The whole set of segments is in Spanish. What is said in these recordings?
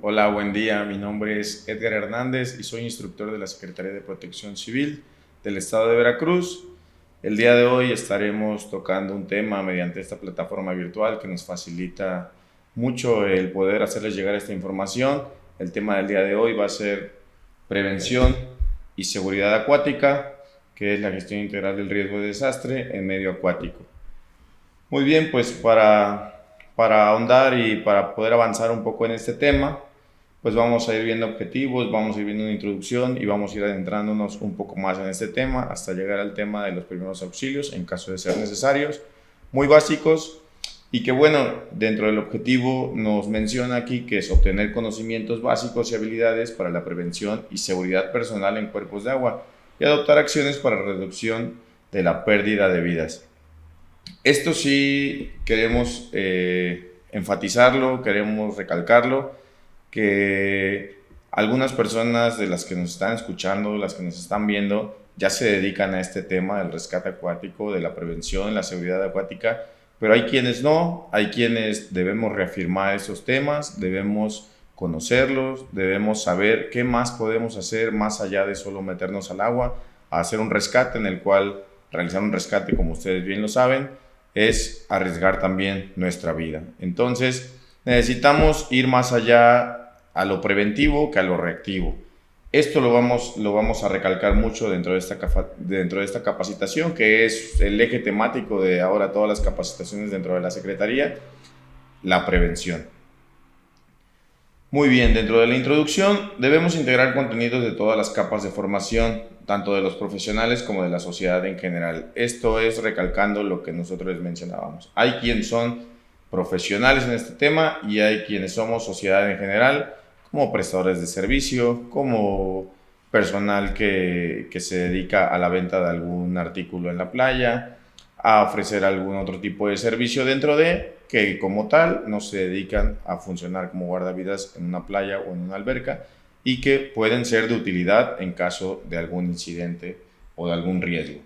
Hola, buen día. Mi nombre es Edgar Hernández y soy instructor de la Secretaría de Protección Civil del Estado de Veracruz. El día de hoy estaremos tocando un tema mediante esta plataforma virtual que nos facilita mucho el poder hacerles llegar esta información. El tema del día de hoy va a ser prevención y seguridad acuática, que es la gestión integral del riesgo de desastre en medio acuático. Muy bien, pues para ahondar y para poder avanzar un poco en este tema, pues vamos a ir viendo objetivos, vamos a ir viendo una introducción y vamos a ir adentrándonos un poco más en este tema hasta llegar al tema de los primeros auxilios en caso de ser necesarios, muy básicos, y que bueno, dentro del objetivo nos menciona aquí que es obtener conocimientos básicos y habilidades para la prevención y seguridad personal en cuerpos de agua y adoptar acciones para reducción de la pérdida de vidas. Esto sí queremos enfatizarlo, queremos recalcarlo, que algunas personas de las que nos están escuchando, las que nos están viendo, ya se dedican a este tema del rescate acuático, de la prevención, la seguridad acuática, pero hay quienes no, hay quienes debemos reafirmar esos temas, debemos conocerlos, debemos saber qué más podemos hacer más allá de solo meternos al agua, a hacer un rescate en el cual realizar un rescate, como ustedes bien lo saben, es arriesgar también nuestra vida. Entonces, necesitamos ir más allá a lo preventivo que a lo reactivo. Esto lo vamos a recalcar mucho dentro de esta capacitación, que es el eje temático de ahora todas las capacitaciones dentro de la Secretaría, la prevención. Muy bien, dentro de la introducción debemos integrar contenidos de todas las capas de formación, tanto de los profesionales como de la sociedad en general. Esto es recalcando lo que nosotros les mencionábamos. Hay quienes son profesionales en este tema y hay quienes somos sociedad en general, como prestadores de servicio, como personal que se dedica a la venta de algún artículo en la playa, a ofrecer algún otro tipo de servicio dentro de, que como tal no se dedican a funcionar como guardavidas en una playa o en una alberca y que pueden ser de utilidad en caso de algún incidente o de algún riesgo.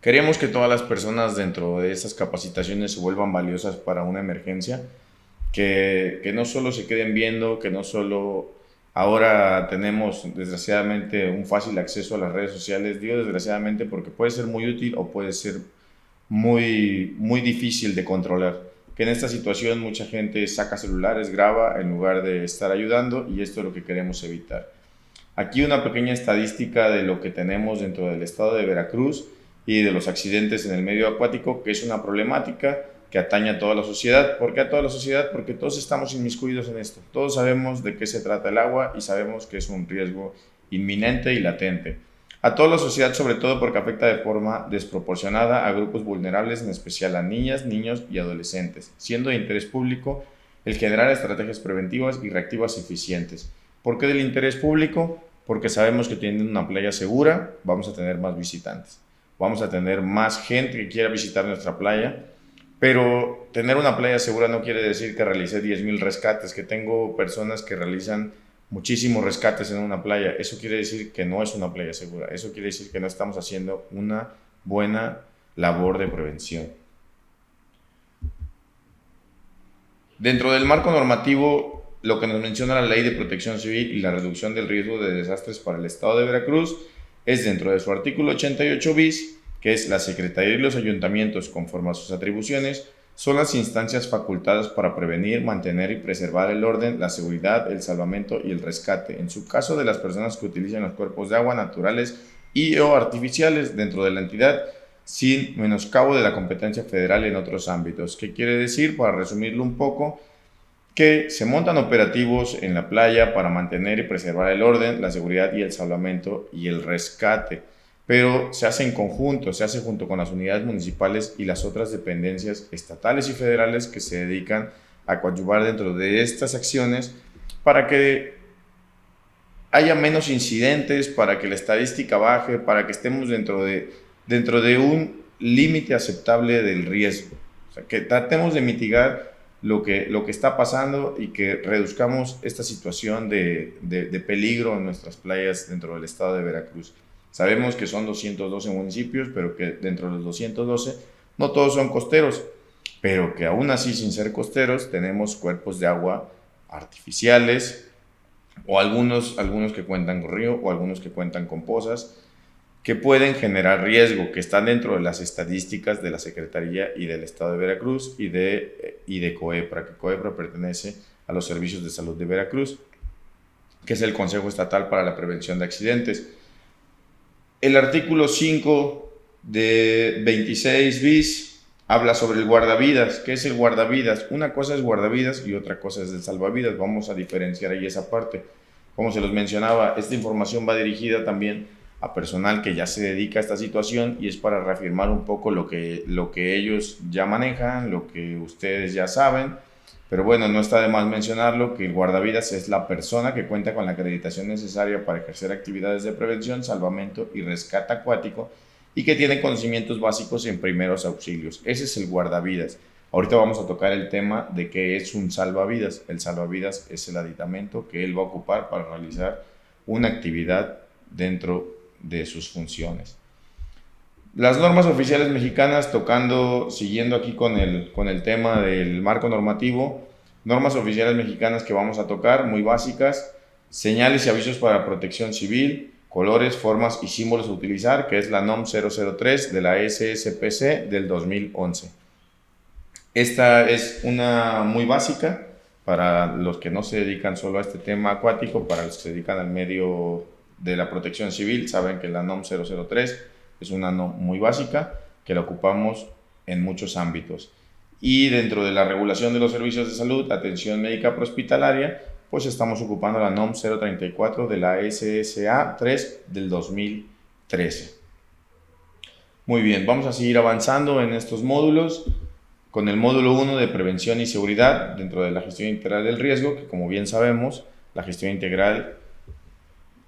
Queremos que todas las personas dentro de estas capacitaciones se vuelvan valiosas para una emergencia, que no solo se queden viendo, que no solo ahora tenemos desgraciadamente un fácil acceso a las redes sociales, digo desgraciadamente porque puede ser muy útil o puede ser muy difícil de controlar. Que en esta situación mucha gente saca celulares, graba en lugar de estar ayudando y esto es lo que queremos evitar. Aquí una pequeña estadística de lo que tenemos dentro del estado de Veracruz y de los accidentes en el medio acuático, que es una problemática que atañe a toda la sociedad. ¿Por qué a toda la sociedad? Porque todos estamos inmiscuidos en esto. Todos sabemos de qué se trata el agua y sabemos que es un riesgo inminente y latente. A toda la sociedad, sobre todo porque afecta de forma desproporcionada a grupos vulnerables, en especial a niñas, niños y adolescentes, siendo de interés público el generar estrategias preventivas y reactivas eficientes. ¿Por qué del interés público? Porque sabemos que teniendo una playa segura vamos a tener más visitantes, vamos a tener más gente que quiera visitar nuestra playa, pero tener una playa segura no quiere decir que realicé 10,000 rescates, que tengo personas que realizan muchísimos rescates en una playa. Eso quiere decir que no es una playa segura, eso quiere decir que no estamos haciendo una buena labor de prevención. Dentro del marco normativo, lo que nos menciona la Ley de Protección Civil y la reducción del riesgo de desastres para el Estado de Veracruz es dentro de su artículo 88 bis, que es la Secretaría y los ayuntamientos, conforme a sus atribuciones, son las instancias facultadas para prevenir, mantener y preservar el orden, la seguridad, el salvamento y el rescate, en su caso de las personas que utilizan los cuerpos de agua naturales y o artificiales dentro de la entidad, sin menoscabo de la competencia federal en otros ámbitos. ¿Qué quiere decir? Para resumirlo un poco, que se montan operativos en la playa para mantener y preservar el orden, la seguridad y el salvamento y el rescate, pero se hace en conjunto, se hace junto con las unidades municipales y las otras dependencias estatales y federales que se dedican a coadyuvar dentro de estas acciones para que haya menos incidentes, para que la estadística baje, para que estemos dentro de un límite aceptable del riesgo. O sea, que tratemos de mitigar lo que está pasando y que reduzcamos esta situación de peligro en nuestras playas dentro del estado de Veracruz. Sabemos que son 212 municipios, pero que dentro de los 212 No todos son costeros, pero que aún así, sin ser costeros, tenemos cuerpos de agua artificiales, o algunos que cuentan con río, o algunos que cuentan con pozas, que pueden generar riesgo, que están dentro de las estadísticas de la Secretaría y del Estado de Veracruz y de COEPRA, que COEPRA pertenece a los Servicios de Salud de Veracruz, que es el Consejo Estatal para la Prevención de Accidentes. El artículo 5 de 26 bis habla sobre el guardavidas. ¿Qué es el guardavidas? Una cosa es guardavidas y otra cosa es el salvavidas. Vamos a diferenciar ahí esa parte. Como se los mencionaba, esta información va dirigida también a personal que ya se dedica a esta situación y es para reafirmar un poco lo que ellos ya manejan, lo que ustedes ya saben. Pero bueno, no está de más mencionarlo que el guardavidas es la persona que cuenta con la acreditación necesaria para ejercer actividades de prevención, salvamento y rescate acuático y que tiene conocimientos básicos en primeros auxilios. Ese es el guardavidas. Ahorita vamos a tocar el tema de qué es un salvavidas. El salvavidas es el aditamento que él va a ocupar para realizar una actividad dentro de sus funciones. Las normas oficiales mexicanas, siguiendo aquí con el tema del marco normativo, normas oficiales mexicanas que vamos a tocar, muy básicas: señales y avisos para protección civil, colores, formas y símbolos a utilizar, que es la NOM 003 de la SSPC del 2011. Esta es una muy básica para los que no se dedican solo a este tema acuático, para los que se dedican al medio de la protección civil, saben que la NOM 003 es una NOM muy básica que la ocupamos en muchos ámbitos. Y dentro de la regulación de los servicios de salud, atención médica prehospitalaria, pues estamos ocupando la NOM 034 de la SSA 3 del 2013. Muy bien, vamos a seguir avanzando en estos módulos con el módulo 1 de prevención y seguridad dentro de la gestión integral del riesgo, que como bien sabemos, la gestión integral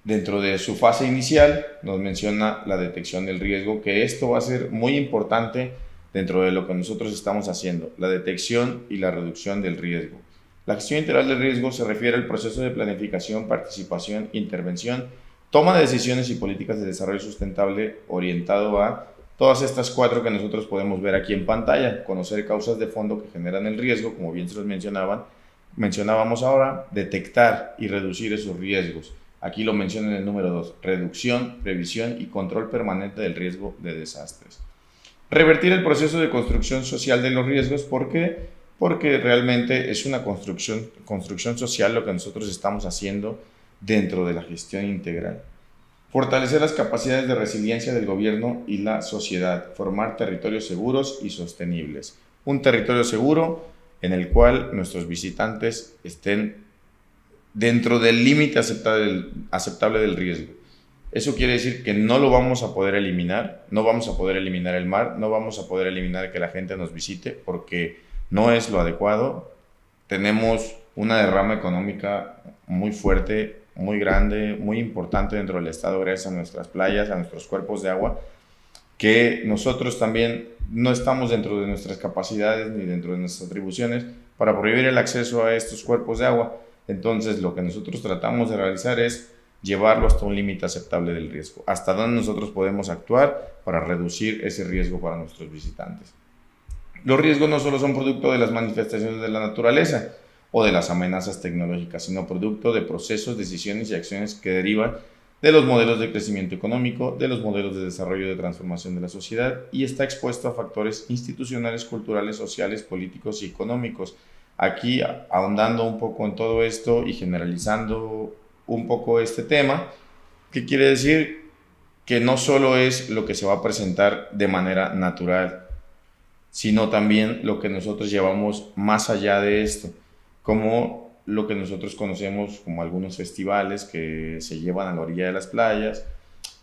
dentro de su fase inicial nos menciona la detección del riesgo, que esto va a ser muy importante dentro de lo que nosotros estamos haciendo, la detección y la reducción del riesgo. La gestión integral del riesgo se refiere al proceso de planificación, participación, intervención, toma de decisiones y políticas de desarrollo sustentable orientado a todas estas 4 que nosotros podemos ver aquí en pantalla: conocer causas de fondo que generan el riesgo, como bien se los mencionábamos ahora, detectar y reducir esos riesgos. Aquí lo menciona en el número 2, reducción, previsión y control permanente del riesgo de desastres. Revertir el proceso de construcción social de los riesgos. ¿Por qué? Porque realmente es una construcción social lo que nosotros estamos haciendo dentro de la gestión integral. Fortalecer las capacidades de resiliencia del gobierno y la sociedad. Formar territorios seguros y sostenibles. Un territorio seguro en el cual nuestros visitantes estén dentro del límite aceptable del riesgo. Eso quiere decir que no lo vamos a poder eliminar, no vamos a poder eliminar el mar, no vamos a poder eliminar que la gente nos visite, porque no es lo adecuado. Tenemos una derrama económica muy fuerte, muy grande, muy importante dentro del estado gracias a nuestras playas, a nuestros cuerpos de agua, que nosotros también no estamos dentro de nuestras capacidades ni dentro de nuestras atribuciones para prohibir el acceso a estos cuerpos de agua. Entonces, lo que nosotros tratamos de realizar es llevarlo hasta un límite aceptable del riesgo, hasta donde nosotros podemos actuar para reducir ese riesgo para nuestros visitantes. Los riesgos no solo son producto de las manifestaciones de la naturaleza o de las amenazas tecnológicas, sino producto de procesos, decisiones y acciones que derivan de los modelos de crecimiento económico, de los modelos de desarrollo y de transformación de la sociedad, y está expuesto a factores institucionales, culturales, sociales, políticos y económicos. Aquí, ahondando un poco en todo esto y generalizando un poco este tema, ¿qué quiere decir? Que no solo es lo que se va a presentar de manera natural, sino también lo que nosotros llevamos más allá de esto, como lo que nosotros conocemos como algunos festivales que se llevan a la orilla de las playas,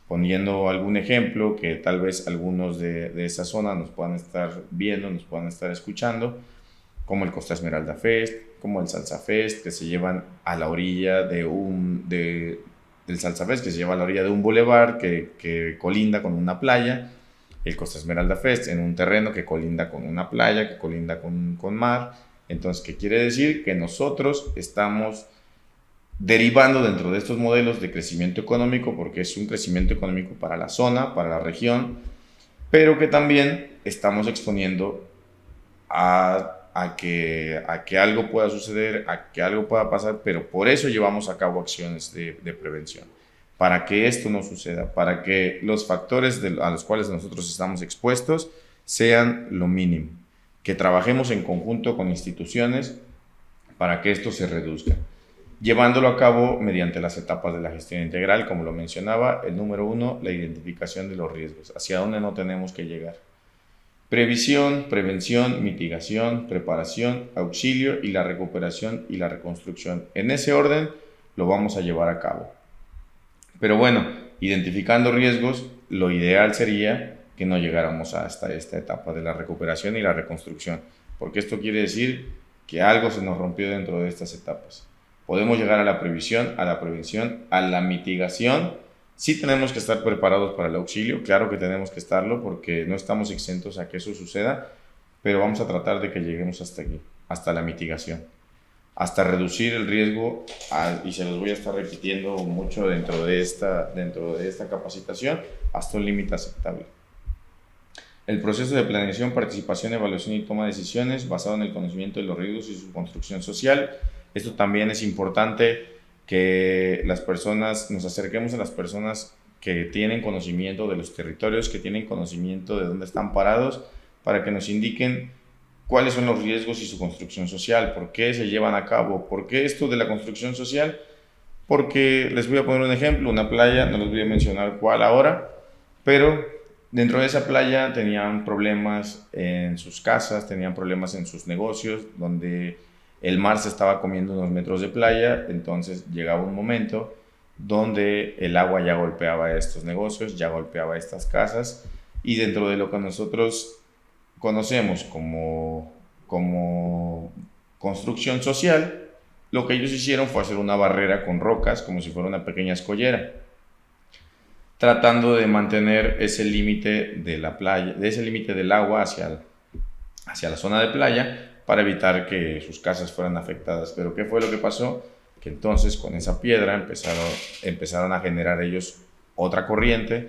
poniendo algún ejemplo que tal vez algunos de esa zona nos puedan estar viendo, nos puedan estar escuchando, como el Costa Esmeralda Fest, como el Salsa Fest, que se llevan a la orilla del Salsa Fest, que se lleva a la orilla de un bulevar que colinda con una playa, el Costa Esmeralda Fest en un terreno que colinda con una playa, que colinda con mar. Entonces, ¿qué quiere decir? Que nosotros estamos derivando dentro de estos modelos de crecimiento económico, porque es un crecimiento económico para la zona, para la región, pero que también estamos exponiendo a que algo pueda suceder, a que algo pueda pasar, pero por eso llevamos a cabo acciones de prevención, para que esto no suceda, para que los factores a los cuales nosotros estamos expuestos sean lo mínimo, que trabajemos en conjunto con instituciones para que esto se reduzca, llevándolo a cabo mediante las etapas de la gestión integral, como lo mencionaba. El número 1, la identificación de los riesgos, hacia dónde no tenemos que llegar. Previsión, prevención, mitigación, preparación, auxilio y la recuperación y la reconstrucción. En ese orden lo vamos a llevar a cabo. Pero bueno, identificando riesgos, lo ideal sería que no llegáramos hasta esta etapa de la recuperación y la reconstrucción, porque esto quiere decir que algo se nos rompió dentro de estas etapas. Podemos llegar a la previsión, a la prevención, a la mitigación. Sí tenemos que estar preparados para el auxilio, claro que tenemos que estarlo porque no estamos exentos a que eso suceda, pero vamos a tratar de que lleguemos hasta aquí, hasta la mitigación, hasta reducir el riesgo, y se los voy a estar repitiendo mucho dentro de esta capacitación, hasta un límite aceptable. El proceso de planeación, participación, evaluación y toma de decisiones basado en el conocimiento de los riesgos y su construcción social. Esto también es importante, que las personas, nos acerquemos a las personas que tienen conocimiento de los territorios, que tienen conocimiento de dónde están parados, para que nos indiquen cuáles son los riesgos y su construcción social, por qué se llevan a cabo, por qué esto de la construcción social. Porque les voy a poner un ejemplo, una playa, no les voy a mencionar cuál ahora, pero dentro de esa playa tenían problemas en sus casas, tenían problemas en sus negocios, donde el mar se estaba comiendo unos metros de playa. Entonces llegaba un momento donde el agua ya golpeaba estos negocios, ya golpeaba estas casas, y dentro de lo que nosotros conocemos como construcción social, lo que ellos hicieron fue hacer una barrera con rocas, como si fuera una pequeña escollera, tratando de mantener ese límite de la playa, de ese límite del agua hacia la zona de playa, para evitar que sus casas fueran afectadas. Pero ¿qué fue lo que pasó? Que entonces con esa piedra empezaron a generar ellos otra corriente,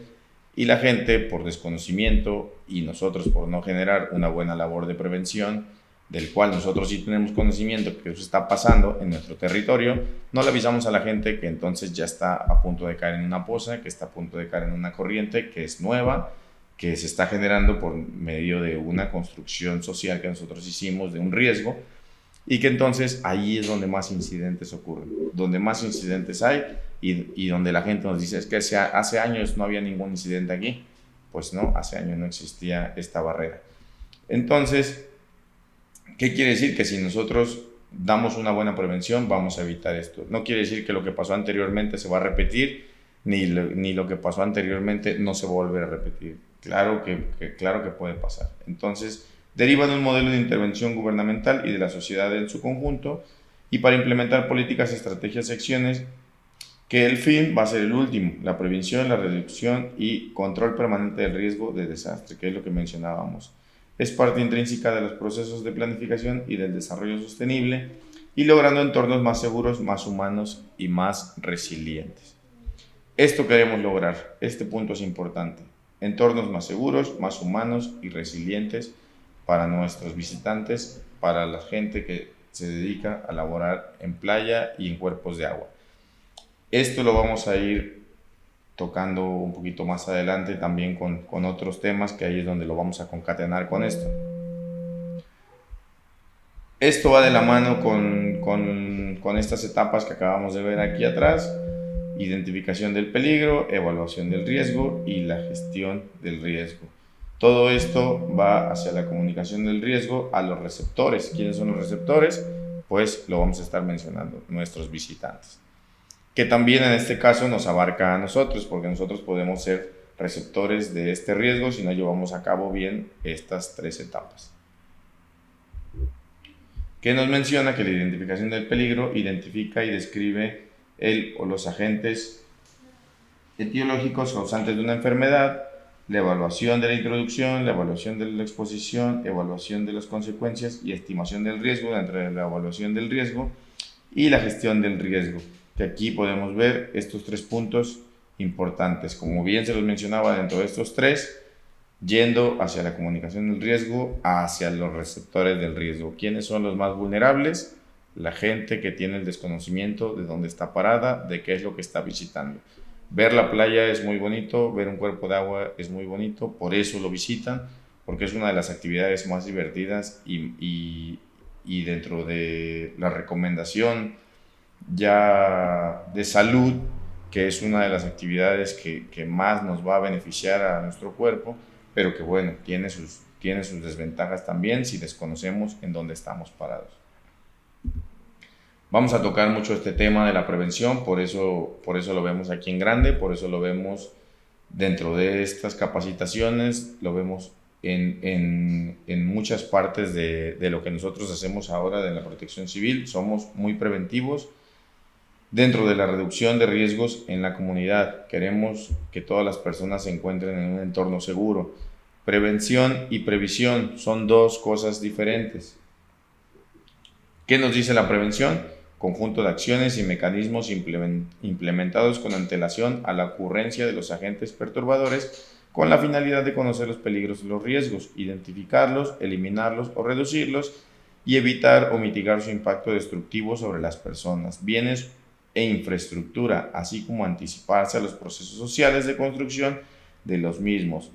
y la gente, por desconocimiento, y nosotros por no generar una buena labor de prevención, del cual nosotros sí tenemos conocimiento que eso está pasando en nuestro territorio, no le avisamos a la gente que entonces ya está a punto de caer en una poza, que está a punto de caer en una corriente que es nueva, que se está generando por medio de una construcción social que nosotros hicimos, de un riesgo, y que entonces ahí es donde más incidentes ocurren, donde más incidentes hay, y donde la gente nos dice, es que hace años no había ningún incidente aquí. Pues no, hace años no existía esta barrera. Entonces, ¿qué quiere decir? Que si nosotros damos una buena prevención, vamos a evitar esto. No quiere decir que lo que pasó anteriormente se va a repetir, ni lo que pasó anteriormente no se va a volver a repetir. Claro que puede pasar. Entonces, deriva de un modelo de intervención gubernamental y de la sociedad en su conjunto, y para implementar políticas, estrategias y acciones, que el fin va a ser el último: la prevención, la reducción y control permanente del riesgo de desastre, que es lo que mencionábamos. Es parte intrínseca de los procesos de planificación y del desarrollo sostenible, y logrando entornos más seguros, más humanos y más resilientes. Esto queremos lograr, este punto es importante: entornos más seguros, más humanos y resilientes para nuestros visitantes, para la gente que se dedica a laborar en playa y en cuerpos de agua. Esto lo vamos a ir tocando un poquito más adelante también con otros temas, que ahí es donde lo vamos a concatenar con esto. Esto va de la mano con estas etapas que acabamos de ver aquí atrás: identificación del peligro, evaluación del riesgo y la gestión del riesgo. Todo esto va hacia la comunicación del riesgo a los receptores. ¿Quiénes son los receptores? Pues lo vamos a estar mencionando: nuestros visitantes, que también en este caso nos abarca a nosotros, porque nosotros podemos ser receptores de este riesgo si no llevamos a cabo bien estas tres etapas. Que nos menciona que la identificación del peligro identifica y describe el o los agentes etiológicos causantes de una enfermedad, la evaluación de la introducción, la evaluación de la exposición, evaluación de las consecuencias y estimación del riesgo dentro de la evaluación del riesgo, y la gestión del riesgo, que aquí podemos ver estos tres puntos importantes. Como bien se los mencionaba, dentro de estos tres yendo hacia la comunicación del riesgo, hacia los receptores del riesgo. ¿Quiénes son los más vulnerables? La gente que tiene el desconocimiento de dónde está parada, de qué es lo que está visitando. Ver la playa es muy bonito, ver un cuerpo de agua es muy bonito, por eso lo visitan, porque es una de las actividades más divertidas y dentro de la recomendación ya de salud, que es una de las actividades que más nos va a beneficiar a nuestro cuerpo, pero que bueno, tiene sus desventajas también si desconocemos en dónde estamos parados. Vamos a tocar mucho este tema de la prevención, por eso lo vemos aquí en grande, por eso lo vemos dentro de estas capacitaciones, lo vemos en muchas partes de lo que nosotros hacemos ahora de la protección civil. Somos muy preventivos dentro de la reducción de riesgos en la comunidad. Queremos que todas las personas se encuentren en un entorno seguro. Prevención y previsión son dos cosas diferentes. ¿Qué nos dice la prevención? Conjunto de acciones y mecanismos implementados con antelación a la ocurrencia de los agentes perturbadores con la finalidad de conocer los peligros y los riesgos, identificarlos, eliminarlos o reducirlos y evitar o mitigar su impacto destructivo sobre las personas, bienes e infraestructura, así como anticiparse a los procesos sociales de construcción de los mismos.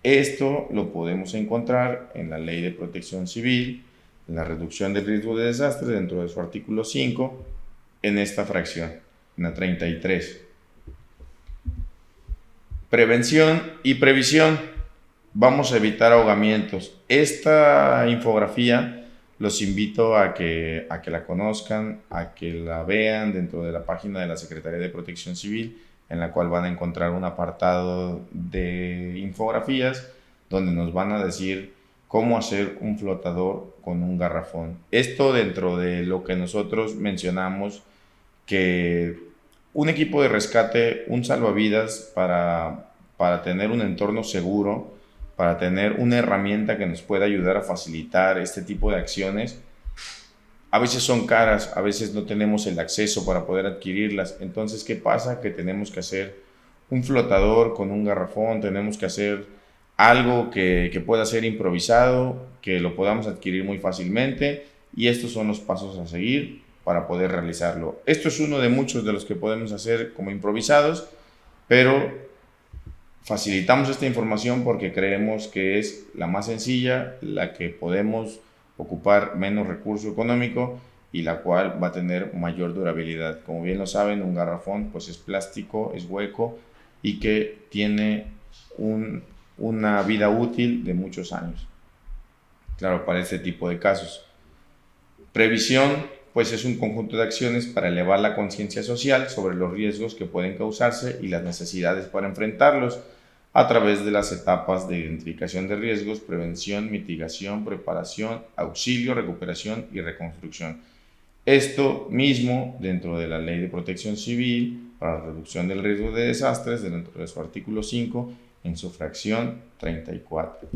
Esto lo podemos encontrar en la Ley de Protección Civil, la reducción del riesgo de desastre dentro de su artículo 5, en esta fracción, en la 33. Prevención y previsión. Vamos a evitar ahogamientos. Esta infografía los invito a que la conozcan, a que la vean dentro de la página de la Secretaría de Protección Civil, en la cual van a encontrar un apartado de infografías donde nos van a decir cómo hacer un flotador con un garrafón. Esto dentro de lo que nosotros mencionamos, que un equipo de rescate, un salvavidas para tener un entorno seguro, para tener una herramienta que nos pueda ayudar a facilitar este tipo de acciones, a veces son caras, a veces no tenemos el acceso para poder adquirirlas. Entonces, ¿qué pasa? Que tenemos que hacer un flotador con un garrafón, tenemos que hacer algo que pueda ser improvisado, que lo podamos adquirir muy fácilmente, y estos son los pasos a seguir para poder realizarlo. Esto es uno de muchos de los que podemos hacer como improvisados, pero facilitamos esta información porque creemos que es la más sencilla, la que podemos ocupar menos recurso económico y la cual va a tener mayor durabilidad. Como bien lo saben, un garrafón pues es plástico, es hueco y que tiene una vida útil de muchos años. Claro, para este tipo de casos. Previsión, pues es un conjunto de acciones para elevar la conciencia social sobre los riesgos que pueden causarse y las necesidades para enfrentarlos a través de las etapas de identificación de riesgos, prevención, mitigación, preparación, auxilio, recuperación y reconstrucción. Esto mismo dentro de la Ley de Protección Civil para la reducción del riesgo de desastres, dentro de su artículo 5, en su fracción 34.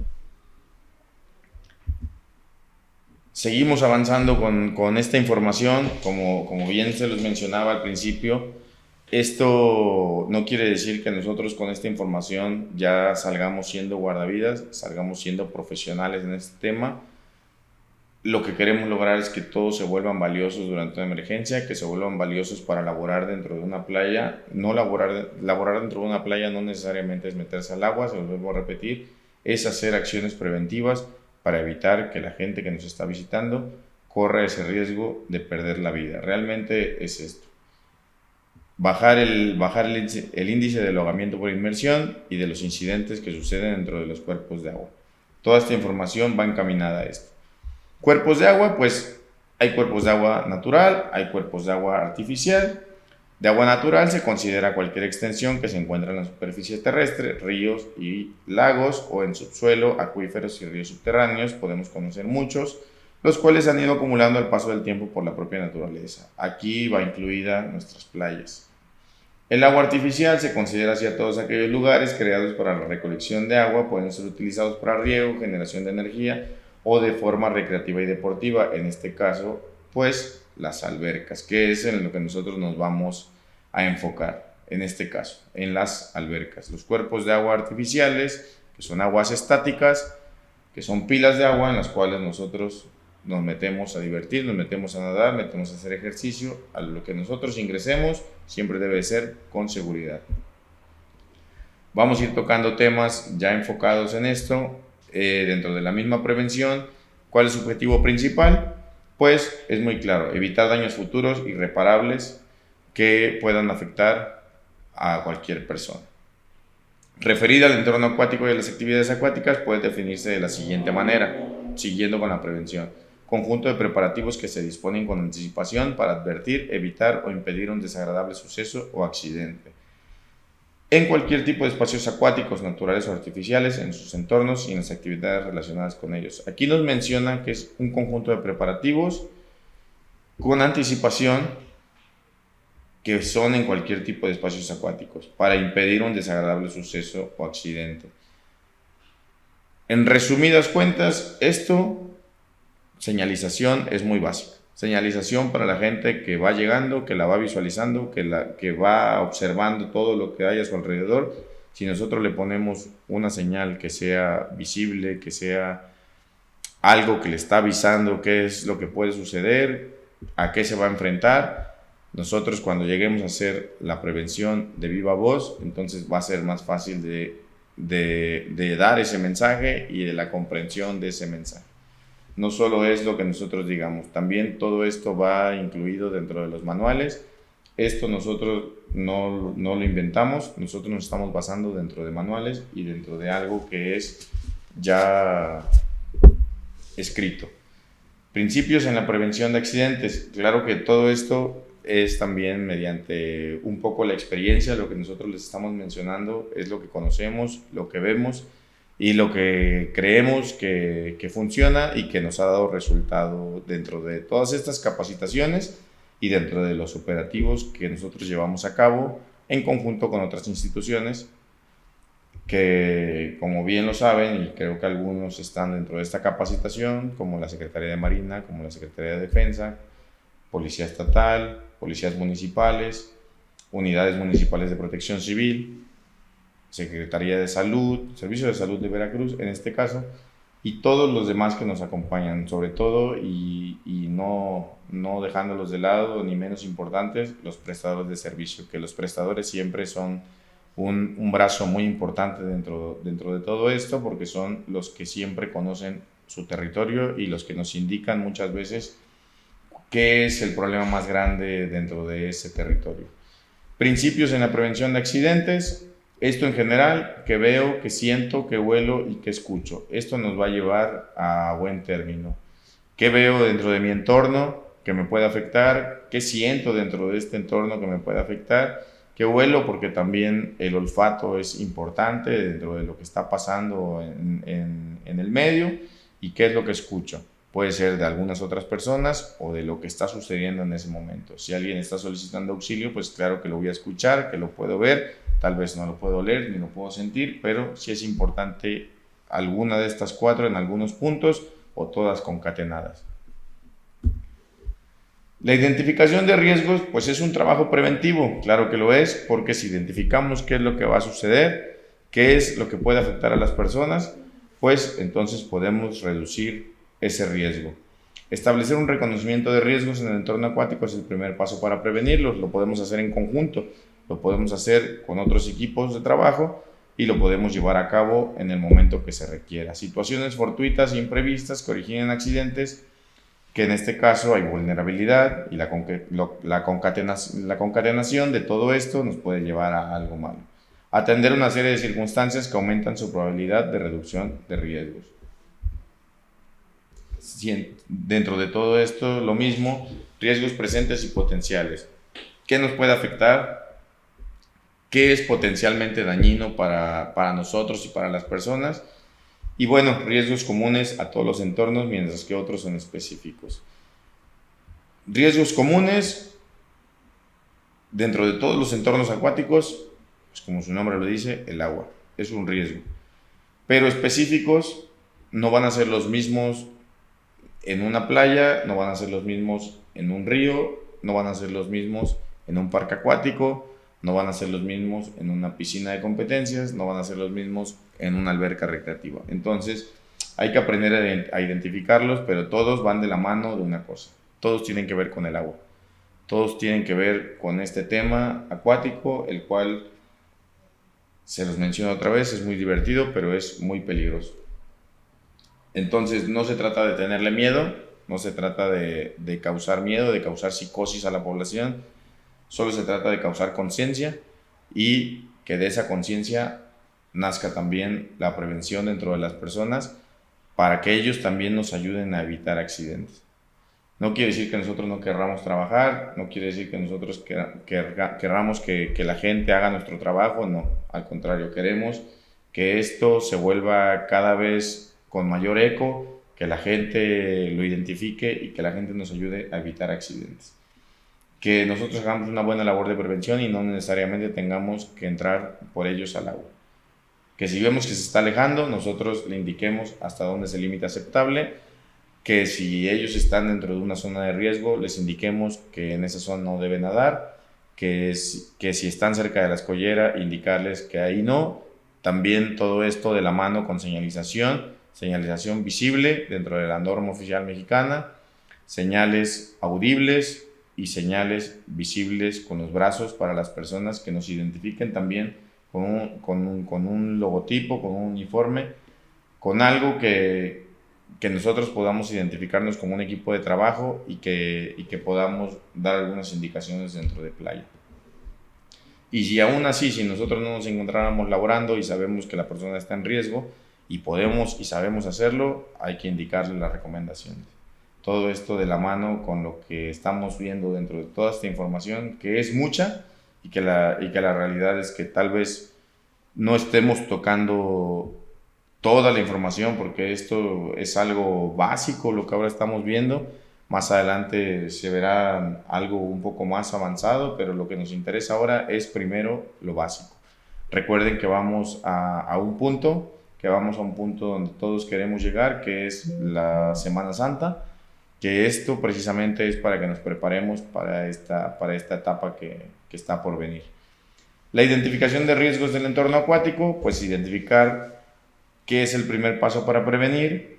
Seguimos avanzando con esta información, como bien se los mencionaba al principio. Esto no quiere decir que nosotros con esta información ya salgamos siendo guardavidas, salgamos siendo profesionales en este tema. Lo que queremos lograr es que todos se vuelvan valiosos durante una emergencia, que se vuelvan valiosos para laborar dentro de una playa. No laborar dentro de una playa no necesariamente es meterse al agua, se los vuelvo a repetir, es hacer acciones preventivas para evitar que la gente que nos está visitando corra ese riesgo de perder la vida. Realmente es esto. Bajar el índice de ahogamiento por inmersión y de los incidentes que suceden dentro de los cuerpos de agua. Toda esta información va encaminada a esto. Cuerpos de agua, pues hay cuerpos de agua natural, hay cuerpos de agua artificial. De agua natural se considera cualquier extensión que se encuentra en la superficie terrestre, ríos y lagos o en subsuelo, acuíferos y ríos subterráneos. Podemos conocer muchos, los cuales han ido acumulando al paso del tiempo por la propia naturaleza. Aquí va incluida nuestras playas. El agua artificial se considera hacia todos aquellos lugares creados para la recolección de agua, pueden ser utilizados para riego, generación de energía o de forma recreativa y deportiva, en este caso, pues las albercas, que es en lo que nosotros nos vamos a enfocar, en este caso, en las albercas. Los cuerpos de agua artificiales, que son aguas estáticas, que son pilas de agua en las cuales nosotros nos metemos a divertir, nos metemos a nadar, metemos a hacer ejercicio. A lo que nosotros ingresemos siempre debe ser con seguridad. Vamos a ir tocando temas ya enfocados en esto, dentro de la misma prevención. ¿Cuál es su objetivo principal? Pues es muy claro, evitar daños futuros irreparables que puedan afectar a cualquier persona. Referida al entorno acuático y a las actividades acuáticas puede definirse de la siguiente manera, siguiendo con la prevención. Conjunto de preparativos que se disponen con anticipación para advertir, evitar o impedir un desagradable suceso o accidente en cualquier tipo de espacios acuáticos, naturales o artificiales, en sus entornos y en las actividades relacionadas con ellos. Aquí nos menciona que es un conjunto de preparativos con anticipación que son en cualquier tipo de espacios acuáticos para impedir un desagradable suceso o accidente. En resumidas cuentas, señalización es muy básica. Señalización para la gente que va llegando, que la va visualizando, que va observando todo lo que hay a su alrededor. Si nosotros le ponemos una señal que sea visible, que sea algo que le está avisando qué es lo que puede suceder, a qué se va a enfrentar, nosotros cuando lleguemos a hacer la prevención de viva voz, entonces va a ser más fácil de dar ese mensaje y de la comprensión de ese mensaje. No solo es lo que nosotros digamos, también todo esto va incluido dentro de los manuales. Esto nosotros no lo inventamos, nosotros nos estamos basando dentro de manuales y dentro de algo que es ya escrito. Principios en la prevención de accidentes. Claro que todo esto es también mediante un poco la experiencia, lo que nosotros les estamos mencionando es lo que conocemos, lo que vemos y lo que creemos que funciona y que nos ha dado resultado dentro de todas estas capacitaciones y dentro de los operativos que nosotros llevamos a cabo en conjunto con otras instituciones que, como bien lo saben, y creo que algunos están dentro de esta capacitación, como la Secretaría de Marina, como la Secretaría de Defensa, Policía Estatal, policías municipales, unidades municipales de protección civil, Secretaría de Salud, Servicio de Salud de Veracruz en este caso, y todos los demás que nos acompañan, sobre todo, y no dejándolos de lado, ni menos importantes, los prestadores de servicio, que los prestadores siempre son un brazo muy importante dentro de todo esto, porque son los que siempre conocen su territorio y los que nos indican muchas veces qué es el problema más grande dentro de ese territorio. Principios en la prevención de accidentes. Esto en general, que veo, que siento, que huelo y que escucho. Esto nos va a llevar a buen término. ¿Qué veo dentro de mi entorno que me puede afectar? ¿Qué siento dentro de este entorno que me puede afectar? ¿Qué huelo? Porque también el olfato es importante dentro de lo que está pasando en el medio. ¿Y qué es lo que escucho? Puede ser de algunas otras personas o de lo que está sucediendo en ese momento. Si alguien está solicitando auxilio, pues claro que lo voy a escuchar, que lo puedo ver. Tal vez no lo puedo leer ni lo puedo sentir, pero sí es importante alguna de estas cuatro en algunos puntos o todas concatenadas. La identificación de riesgos, pues es un trabajo preventivo, claro que lo es, porque si identificamos qué es lo que va a suceder, qué es lo que puede afectar a las personas, pues entonces podemos reducir ese riesgo. Establecer un reconocimiento de riesgos en el entorno acuático es el primer paso para prevenirlos. Lo podemos hacer en conjunto, lo podemos hacer con otros equipos de trabajo y lo podemos llevar a cabo en el momento que se requiera. Situaciones fortuitas e imprevistas que originen accidentes, que en este caso hay vulnerabilidad y la concatenación de todo esto nos puede llevar a algo malo. Atender una serie de circunstancias que aumentan su probabilidad de reducción de riesgos. Dentro de todo esto, lo mismo, riesgos presentes y potenciales. ¿Qué nos puede afectar? ¿Qué es potencialmente dañino para nosotros y para las personas? Y bueno, riesgos comunes a todos los entornos, mientras que otros son específicos. Riesgos comunes dentro de todos los entornos acuáticos, pues como su nombre lo dice, el agua es un riesgo. Pero específicos no van a ser los mismos en una playa, no van a ser los mismos en un río, no van a ser los mismos en un parque acuático, no van a ser los mismos en una piscina de competencias, no van a ser los mismos en una alberca recreativa. Entonces, hay que aprender a identificarlos, pero todos van de la mano de una cosa. Todos tienen que ver con el agua. Todos tienen que ver con este tema acuático, el cual, se los menciono otra vez, es muy divertido, pero es muy peligroso. Entonces, no se trata de tenerle miedo, no se trata de causar miedo, de causar psicosis a la población, solo se trata de causar conciencia y que de esa conciencia nazca también la prevención dentro de las personas para que ellos también nos ayuden a evitar accidentes. No quiere decir que nosotros no querramos trabajar, no quiere decir que nosotros querramos que la gente haga nuestro trabajo, no, al contrario, queremos que esto se vuelva cada vez con mayor eco, que la gente lo identifique y que la gente nos ayude a evitar accidentes. Que nosotros hagamos una buena labor de prevención y no necesariamente tengamos que entrar por ellos al agua. Que si vemos que se está alejando, nosotros le indiquemos hasta dónde es el límite aceptable, que si ellos están dentro de una zona de riesgo, les indiquemos que en esa zona no deben nadar, que si están cerca de la escollera, indicarles que ahí no. También todo esto de la mano con señalización visible dentro de la norma oficial mexicana, señales audibles y señales visibles con los brazos para las personas que nos identifiquen también con un logotipo, con un uniforme, con algo que nosotros podamos identificarnos como un equipo de trabajo y que podamos dar algunas indicaciones dentro de playa. Y si aún así, si nosotros no nos encontráramos laborando y sabemos que la persona está en riesgo y podemos y sabemos hacerlo, hay que indicarle las recomendaciones. Todo esto de la mano con lo que estamos viendo dentro de toda esta información, que es mucha y que la realidad es que tal vez no estemos tocando toda la información, porque esto es algo básico lo que ahora estamos viendo. Más adelante se verá algo un poco más avanzado, pero lo que nos interesa ahora es primero lo básico. Recuerden que vamos a un punto donde todos queremos llegar, que es la Semana Santa, que esto precisamente es para que nos preparemos para esta etapa que está por venir. La identificación de riesgos del entorno acuático, pues identificar qué es el primer paso para prevenir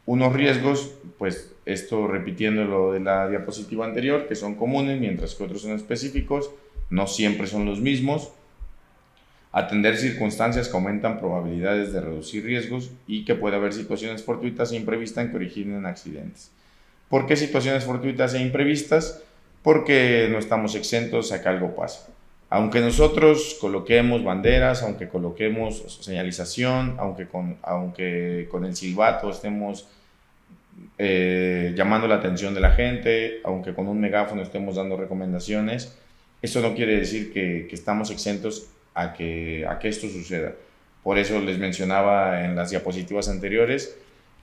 unos riesgos, pues esto repitiendo lo de la diapositiva anterior, que son comunes, mientras que otros son específicos, no siempre son los mismos. Atender circunstancias que aumentan probabilidades de reducir riesgos y que puede haber situaciones fortuitas e imprevistas que originen accidentes. ¿Por qué situaciones fortuitas e imprevistas? Porque no estamos exentos a que algo pase. Aunque nosotros coloquemos banderas, aunque coloquemos señalización, aunque con el silbato estemos llamando la atención de la gente, aunque con un megáfono estemos dando recomendaciones, eso no quiere decir que estamos exentos a que esto suceda. Por eso les mencionaba en las diapositivas anteriores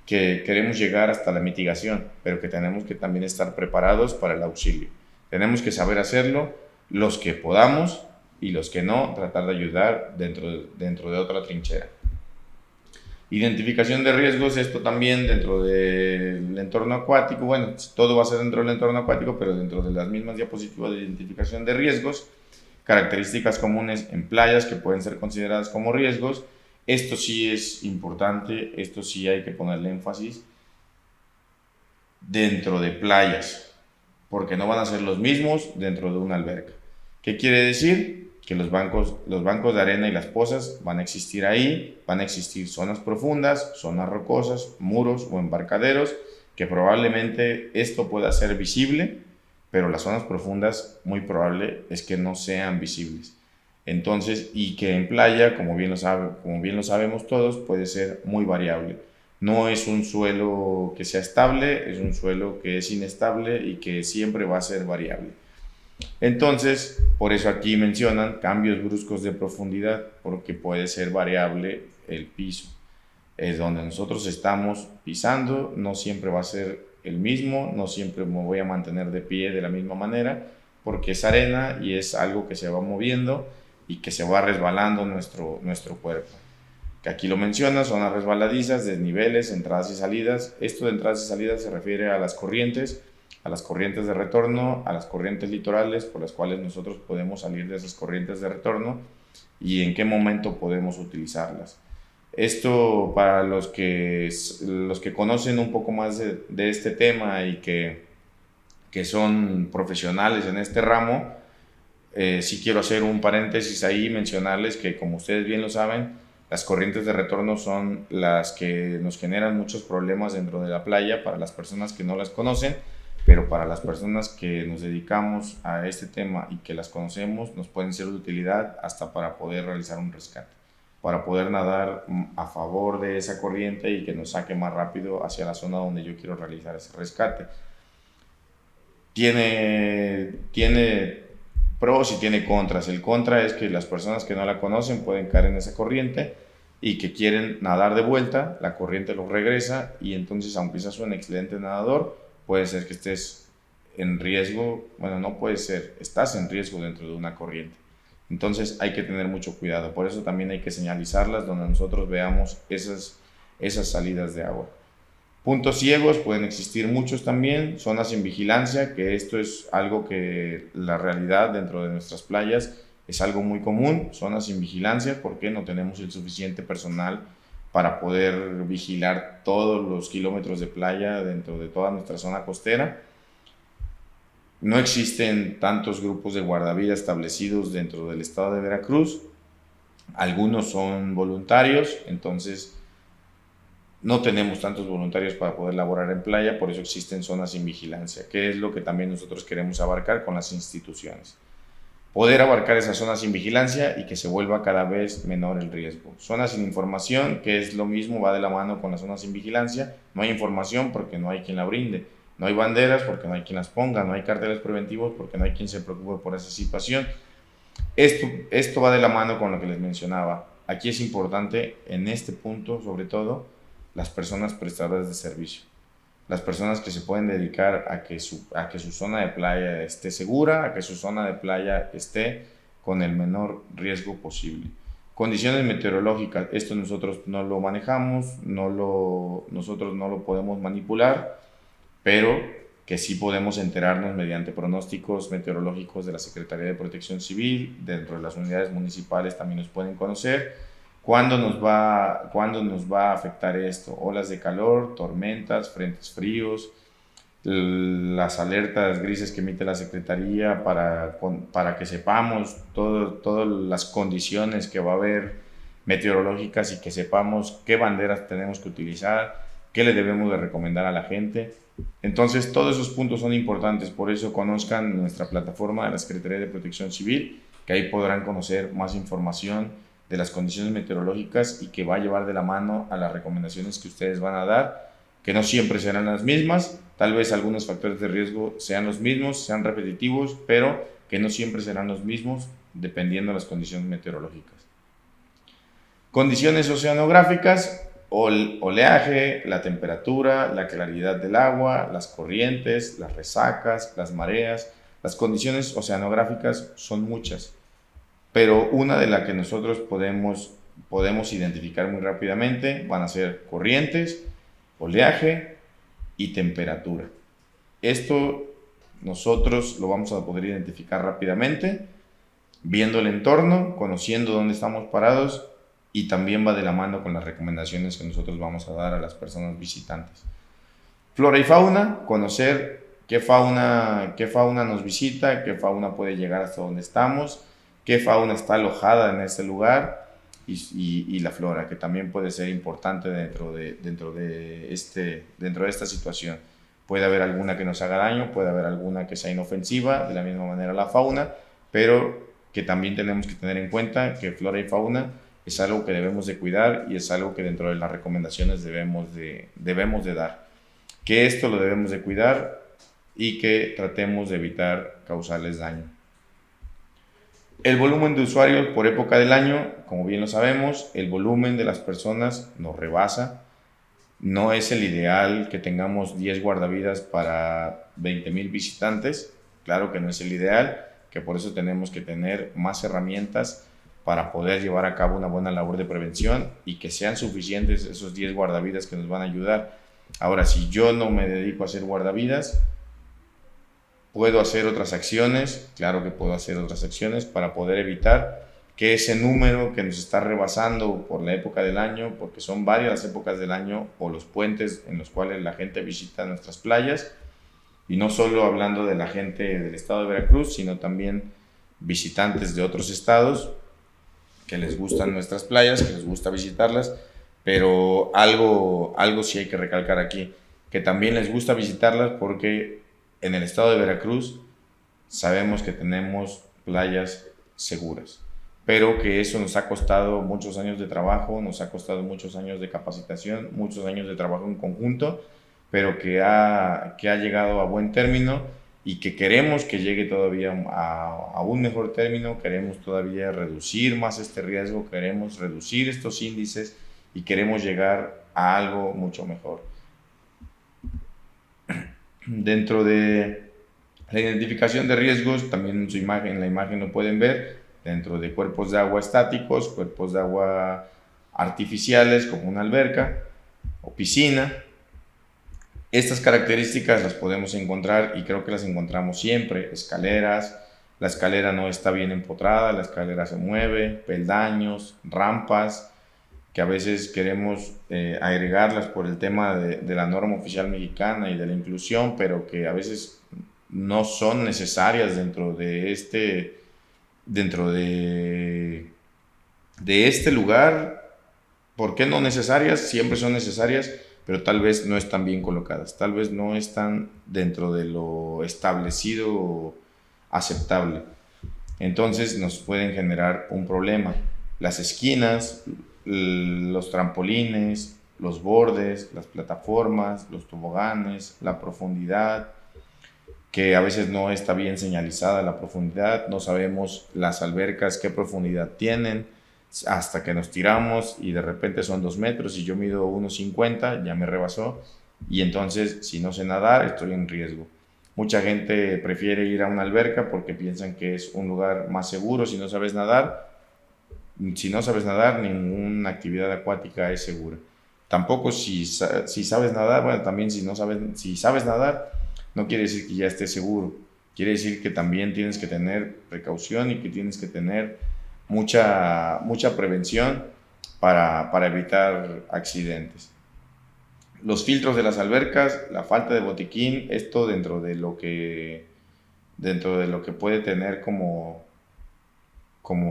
que queremos llegar hasta la mitigación, pero que tenemos que también estar preparados para el auxilio. Tenemos que saber hacerlo, los que podamos, y los que no, tratar de ayudar dentro de otra trinchera. Identificación de riesgos, esto también dentro del entorno acuático, bueno, todo va a ser dentro del entorno acuático, pero dentro de las mismas diapositivas de identificación de riesgos, características comunes en playas que pueden ser consideradas como riesgos. Esto sí es importante, esto sí hay que ponerle énfasis dentro de playas, porque no van a ser los mismos dentro de una alberca. ¿Qué quiere decir? Que los bancos de arena y las pozas van a existir ahí, van a existir zonas profundas, zonas rocosas, muros o embarcaderos, que probablemente esto pueda ser visible, pero las zonas profundas muy probable es que no sean visibles. Entonces, y que en playa, como bien lo sabemos todos, puede ser muy variable. No es un suelo que sea estable, es un suelo que es inestable y que siempre va a ser variable. Entonces, por eso aquí mencionan cambios bruscos de profundidad, porque puede ser variable el piso. Es donde nosotros estamos pisando, no siempre va a ser el mismo, no siempre me voy a mantener de pie de la misma manera, porque es arena y es algo que se va moviendo y que se va resbalando nuestro cuerpo. Que aquí lo menciona, zonas resbaladizas, desniveles, entradas y salidas. Esto de entradas y salidas se refiere a las corrientes a las corrientes de retorno, a las corrientes litorales por las cuales nosotros podemos salir de esas corrientes de retorno y en qué momento podemos utilizarlas. Esto para los que conocen un poco más de este tema y que son profesionales en este ramo, sí quiero hacer un paréntesis ahí y mencionarles que, como ustedes bien lo saben, las corrientes de retorno son las que nos generan muchos problemas dentro de la playa para las personas que no las conocen, pero para las personas que nos dedicamos a este tema y que las conocemos, nos pueden ser de utilidad hasta para poder realizar un rescate, para poder nadar a favor de esa corriente y que nos saque más rápido hacia la zona donde yo quiero realizar ese rescate. Tiene pros y tiene contras. El contra es que las personas que no la conocen pueden caer en esa corriente y que quieren nadar de vuelta, la corriente los regresa y entonces, aunque seas un excelente nadador, puede ser que estés en riesgo, bueno, no puede ser, estás en riesgo dentro de una corriente. Entonces hay que tener mucho cuidado, por eso también hay que señalizarlas donde nosotros veamos esas salidas de agua. Puntos ciegos pueden existir muchos también, zonas sin vigilancia, que esto es algo que la realidad dentro de nuestras playas es algo muy común, zonas sin vigilancia porque no tenemos el suficiente personal para poder vigilar todos los kilómetros de playa dentro de toda nuestra zona costera. No existen tantos grupos de guardavidas establecidos dentro del estado de Veracruz, algunos son voluntarios, entonces no tenemos tantos voluntarios para poder laborar en playa, por eso existen zonas sin vigilancia, que es lo que también nosotros queremos abarcar con las instituciones. Poder abarcar esas zonas sin vigilancia y que se vuelva cada vez menor el riesgo. Zonas sin información, que es lo mismo, va de la mano con las zonas sin vigilancia. No hay información porque no hay quien la brinde. No hay banderas porque no hay quien las ponga. No hay carteles preventivos porque no hay quien se preocupe por esa situación. Esto va de la mano con lo que les mencionaba. Aquí es importante, en este punto, sobre todo, las personas prestadoras de servicio. Las personas que se pueden dedicar a que su zona de playa esté segura, a que su zona de playa esté con el menor riesgo posible. Condiciones meteorológicas, esto nosotros no lo manejamos, nosotros no lo podemos manipular, pero que sí podemos enterarnos mediante pronósticos meteorológicos de la Secretaría de Protección Civil, dentro de las unidades municipales también nos pueden conocer. ¿Cuándo nos va a afectar esto? Olas de calor, tormentas, frentes fríos, las alertas grises que emite la Secretaría para que sepamos todas las condiciones que va a haber meteorológicas y que sepamos qué banderas tenemos que utilizar, qué le debemos de recomendar a la gente. Entonces, todos esos puntos son importantes, por eso conozcan nuestra plataforma de la Secretaría de Protección Civil, que ahí podrán conocer más información de las condiciones meteorológicas y que va a llevar de la mano a las recomendaciones que ustedes van a dar, que no siempre serán las mismas, tal vez algunos factores de riesgo sean los mismos, sean repetitivos, pero que no siempre serán los mismos dependiendo de las condiciones meteorológicas. Condiciones oceanográficas, oleaje, la temperatura, la claridad del agua, las corrientes, las resacas, las mareas. Las condiciones oceanográficas son muchas, pero una de las que nosotros podemos identificar muy rápidamente van a ser corrientes, oleaje y temperatura. Esto nosotros lo vamos a poder identificar rápidamente, viendo el entorno, conociendo dónde estamos parados, y también va de la mano con las recomendaciones que nosotros vamos a dar a las personas visitantes. Flora y fauna, conocer qué fauna nos visita, qué fauna puede llegar hasta donde estamos, qué fauna está alojada en ese lugar y la flora, que también puede ser importante dentro de esta situación. Puede haber alguna que nos haga daño, puede haber alguna que sea inofensiva, de la misma manera la fauna, pero que también tenemos que tener en cuenta que flora y fauna es algo que debemos de cuidar y es algo que dentro de las recomendaciones debemos de dar. Que esto lo debemos de cuidar y que tratemos de evitar causarles daño. El volumen de usuarios por época del año, como bien lo sabemos, el volumen de las personas nos rebasa. No es el ideal que tengamos 10 guardavidas para 20,000 visitantes. Claro que no es el ideal, que por eso tenemos que tener más herramientas para poder llevar a cabo una buena labor de prevención y que sean suficientes esos 10 guardavidas que nos van a ayudar. Ahora, si yo no me dedico a hacer guardavidas, ¿Puedo hacer otras acciones? Claro que puedo hacer otras acciones para poder evitar que ese número que nos está rebasando por la época del año, porque son varias las épocas del año o los puentes en los cuales la gente visita nuestras playas, y no solo hablando de la gente del estado de Veracruz, sino también visitantes de otros estados que les gustan nuestras playas, que les gusta visitarlas, pero algo sí hay que recalcar aquí, que también les gusta visitarlas porque en el estado de Veracruz sabemos que tenemos playas seguras, pero que eso nos ha costado muchos años de trabajo, nos ha costado muchos años de capacitación, muchos años de trabajo en conjunto, pero que ha llegado a buen término y que queremos que llegue todavía a un mejor término, queremos todavía reducir más este riesgo, queremos reducir estos índices y queremos llegar a algo mucho mejor. Dentro de la identificación de riesgos, también en la imagen lo pueden ver, dentro de cuerpos de agua estáticos, cuerpos de agua artificiales como una alberca o piscina. Estas características las podemos encontrar y creo que las encontramos siempre. Escaleras, la escalera no está bien empotrada, la escalera se mueve, peldaños, rampas, que a veces queremos agregarlas por el tema de la norma oficial mexicana y de la inclusión, pero que a veces no son necesarias dentro de este lugar. ¿Por qué no necesarias? Siempre son necesarias, pero tal vez no están bien colocadas, tal vez no están dentro de lo establecido o aceptable. Entonces nos pueden generar un problema. Las esquinas, los trampolines, los bordes, las plataformas, los toboganes, la profundidad, que a veces no está bien señalizada la profundidad, no sabemos las albercas qué profundidad tienen, hasta que nos tiramos y de repente son 2 metros y yo mido 1,50, ya me rebasó, y entonces si no sé nadar estoy en riesgo. Mucha gente prefiere ir a una alberca porque piensan que es un lugar más seguro si no sabes nadar. Si no sabes nadar, ninguna actividad acuática es segura. Tampoco si sabes nadar, bueno, también si sabes nadar, no quiere decir que ya estés seguro. Quiere decir que también tienes que tener precaución y que tienes que tener mucha prevención para evitar accidentes. Los filtros de las albercas, la falta de botiquín, esto dentro de lo que puede tener como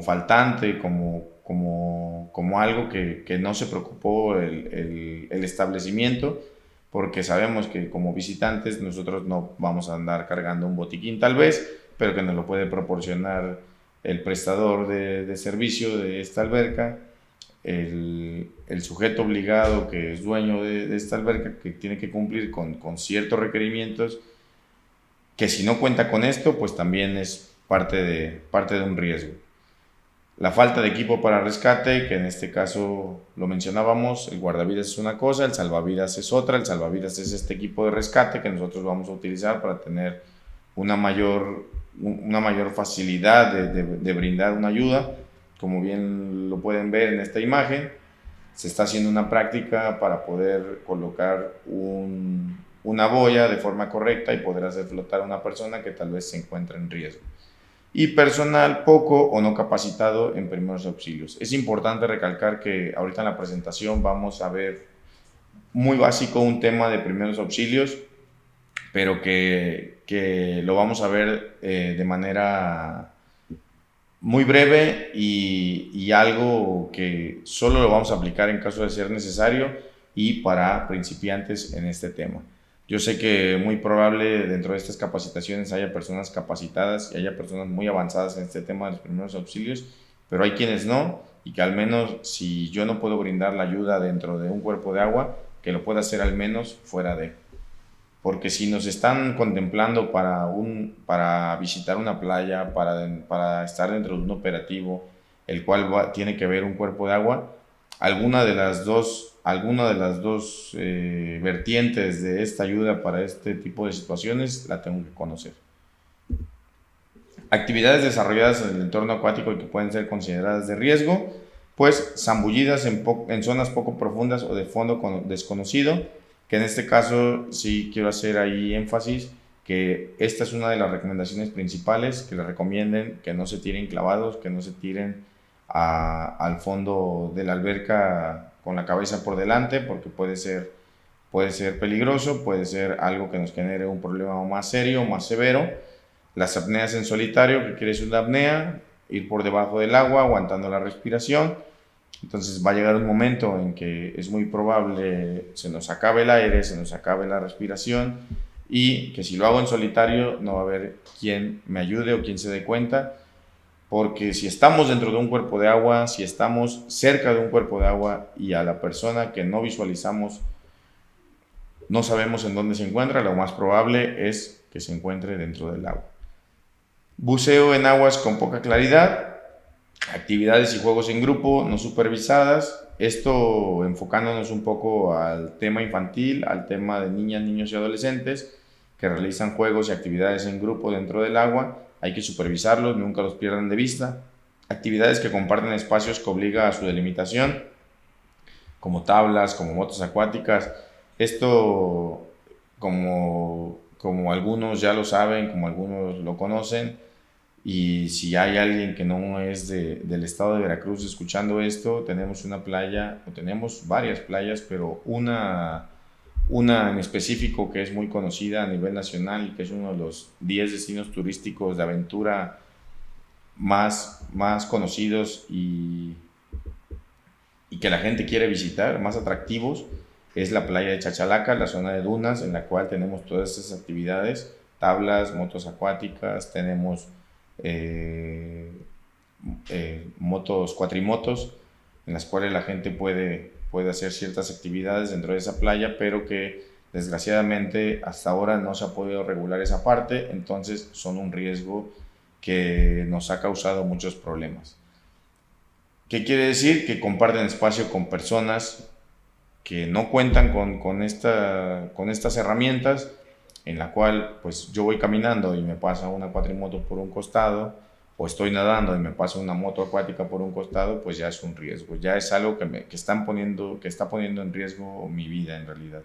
faltante, como algo que no se preocupó el establecimiento, porque sabemos que como visitantes nosotros no vamos a andar cargando un botiquín tal vez, pero que nos lo puede proporcionar el prestador de servicio de esta alberca, el sujeto obligado que es dueño de esta alberca, que tiene que cumplir con ciertos requerimientos, que si no cuenta con esto, pues también es parte de un riesgo. La falta de equipo para rescate, que en este caso lo mencionábamos, el guardavidas es una cosa, el salvavidas es otra. El salvavidas es este equipo de rescate que nosotros vamos a utilizar para tener una mayor facilidad de brindar una ayuda. Como bien lo pueden ver en esta imagen, se está haciendo una práctica para poder colocar una boya de forma correcta y poder hacer flotar a una persona que tal vez se encuentre en riesgo. Y personal poco o no capacitado en primeros auxilios. Es importante recalcar que ahorita en la presentación vamos a ver muy básico un tema de primeros auxilios, pero que lo vamos a ver de manera muy breve y algo que solo lo vamos a aplicar en caso de ser necesario y para principiantes en este tema. Yo sé que muy probable dentro de estas capacitaciones haya personas capacitadas y haya personas muy avanzadas en este tema de los primeros auxilios, pero hay quienes no, y que al menos si yo no puedo brindar la ayuda dentro de un cuerpo de agua, que lo pueda hacer al menos fuera de. Porque si nos están contemplando para visitar una playa, para estar dentro de un operativo, el cual tiene que ver un cuerpo de agua, alguna de las dos vertientes de esta ayuda para este tipo de situaciones la tengo que conocer. Actividades desarrolladas en el entorno acuático que pueden ser consideradas de riesgo, pues zambullidas en zonas poco profundas o de fondo desconocido, que en este caso sí quiero hacer ahí énfasis que esta es una de las recomendaciones principales, que les recomienden que no se tiren clavados, que no se tiren al fondo de la alberca con la cabeza por delante, porque puede ser peligroso, puede ser algo que nos genere un problema más serio, más severo. Las apneas en solitario, que quiere decir una apnea, ir por debajo del agua, aguantando la respiración. Entonces va a llegar un momento en que es muy probable se nos acabe el aire, se nos acabe la respiración, y que si lo hago en solitario no va a haber quien me ayude o quien se dé cuenta, porque si estamos dentro de un cuerpo de agua, si estamos cerca de un cuerpo de agua y a la persona que no visualizamos no sabemos en dónde se encuentra, lo más probable es que se encuentre dentro del agua. Buceo en aguas con poca claridad, actividades y juegos en grupo no supervisadas, esto enfocándonos un poco al tema infantil, al tema de niñas, niños y adolescentes que realizan juegos y actividades en grupo dentro del agua. Hay que supervisarlos, nunca los pierdan de vista. Actividades que comparten espacios que obliga a su delimitación, como tablas, como motos acuáticas. Esto, como algunos ya lo saben, como algunos lo conocen, y si hay alguien que no es del estado de Veracruz escuchando esto, tenemos una playa, o tenemos varias playas, pero una en específico que es muy conocida a nivel nacional y que es uno de los 10 destinos turísticos de aventura más conocidos y que la gente quiere visitar, más atractivos, es la playa de Chachalaca, la zona de dunas, en la cual tenemos todas esas actividades, tablas, motos acuáticas, tenemos motos, cuatrimotos, en las cuales la gente puede hacer ciertas actividades dentro de esa playa, pero que desgraciadamente hasta ahora no se ha podido regular esa parte, entonces son un riesgo que nos ha causado muchos problemas. ¿Qué quiere decir? Que comparten espacio con personas que no cuentan con estas herramientas, en la cual pues yo voy caminando y me pasa una cuatrimoto por un costado, o estoy nadando y me pasa una moto acuática por un costado, pues ya es un riesgo, ya es algo que está poniendo en riesgo mi vida en realidad.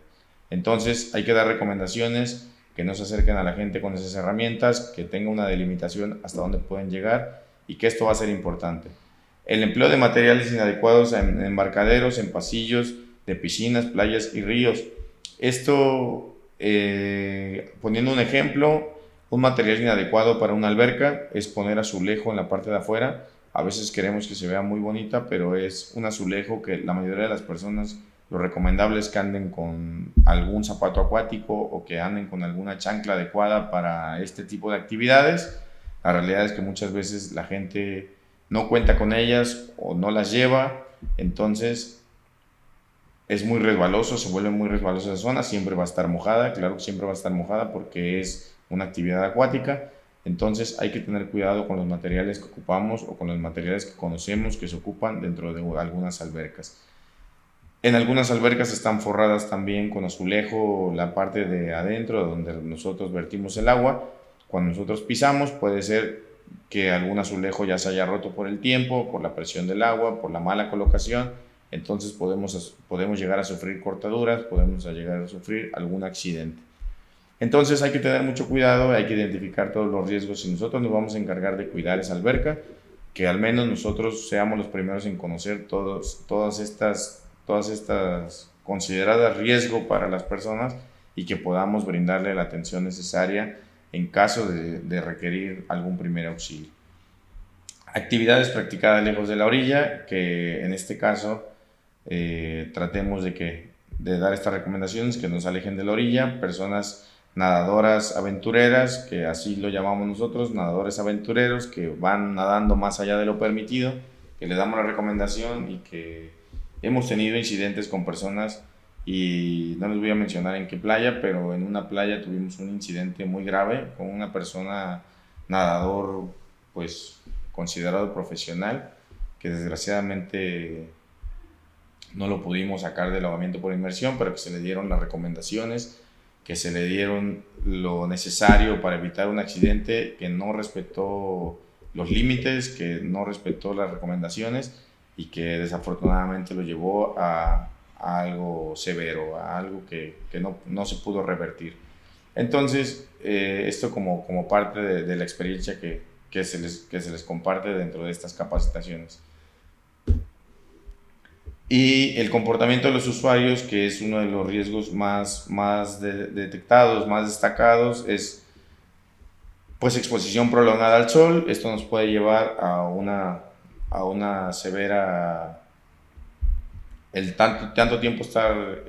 Entonces hay que dar recomendaciones, que no se acerquen a la gente con esas herramientas, que tenga una delimitación hasta dónde pueden llegar, y que esto va a ser importante. El empleo de materiales inadecuados en embarcaderos, en pasillos de piscinas, playas y ríos. Esto, poniendo un ejemplo, un material inadecuado para una alberca es poner azulejo en la parte de afuera. A veces queremos que se vea muy bonita, pero es un azulejo que la mayoría de las personas, lo recomendable es que anden con algún zapato acuático o que anden con alguna chancla adecuada para este tipo de actividades. La realidad es que muchas veces la gente no cuenta con ellas o no las lleva, entonces es muy resbaloso, se vuelve muy resbalosa esa zona, siempre va a estar mojada, claro que siempre va a estar mojada porque es una actividad acuática, entonces hay que tener cuidado con los materiales que ocupamos o con los materiales que conocemos que se ocupan dentro de algunas albercas. En algunas albercas están forradas también con azulejo la parte de adentro donde nosotros vertimos el agua. Cuando nosotros pisamos puede ser que algún azulejo ya se haya roto por el tiempo, por la presión del agua, por la mala colocación, entonces podemos llegar a sufrir cortaduras, podemos llegar a sufrir algún accidente. Entonces hay que tener mucho cuidado, hay que identificar todos los riesgos y nosotros nos vamos a encargar de cuidar esa alberca, que al menos nosotros seamos los primeros en conocer todas estas consideradas riesgo para las personas y que podamos brindarle la atención necesaria en caso de requerir algún primer auxilio. Actividades practicadas lejos de la orilla, que en este caso tratemos de dar estas recomendaciones, que nos alejen de la orilla, personas nadadoras aventureras, que así lo llamamos nosotros, nadadores aventureros, que van nadando más allá de lo permitido, que le damos la recomendación y que hemos tenido incidentes con personas, y no les voy a mencionar en qué playa, pero en una playa tuvimos un incidente muy grave con una persona nadador pues considerado profesional, que desgraciadamente no lo pudimos sacar del ahogamiento por inmersión, pero que se le dieron las recomendaciones, que se le dieron lo necesario para evitar un accidente, que no respetó los límites, que no respetó las recomendaciones y que desafortunadamente lo llevó a algo severo, a algo que no se pudo revertir. Entonces, esto como parte de la experiencia que se les comparte dentro de estas capacitaciones. Y el comportamiento de los usuarios, que es uno de los riesgos más detectados, más destacados, es pues exposición prolongada al sol. Esto nos puede llevar a una severa, el tanto tiempo estar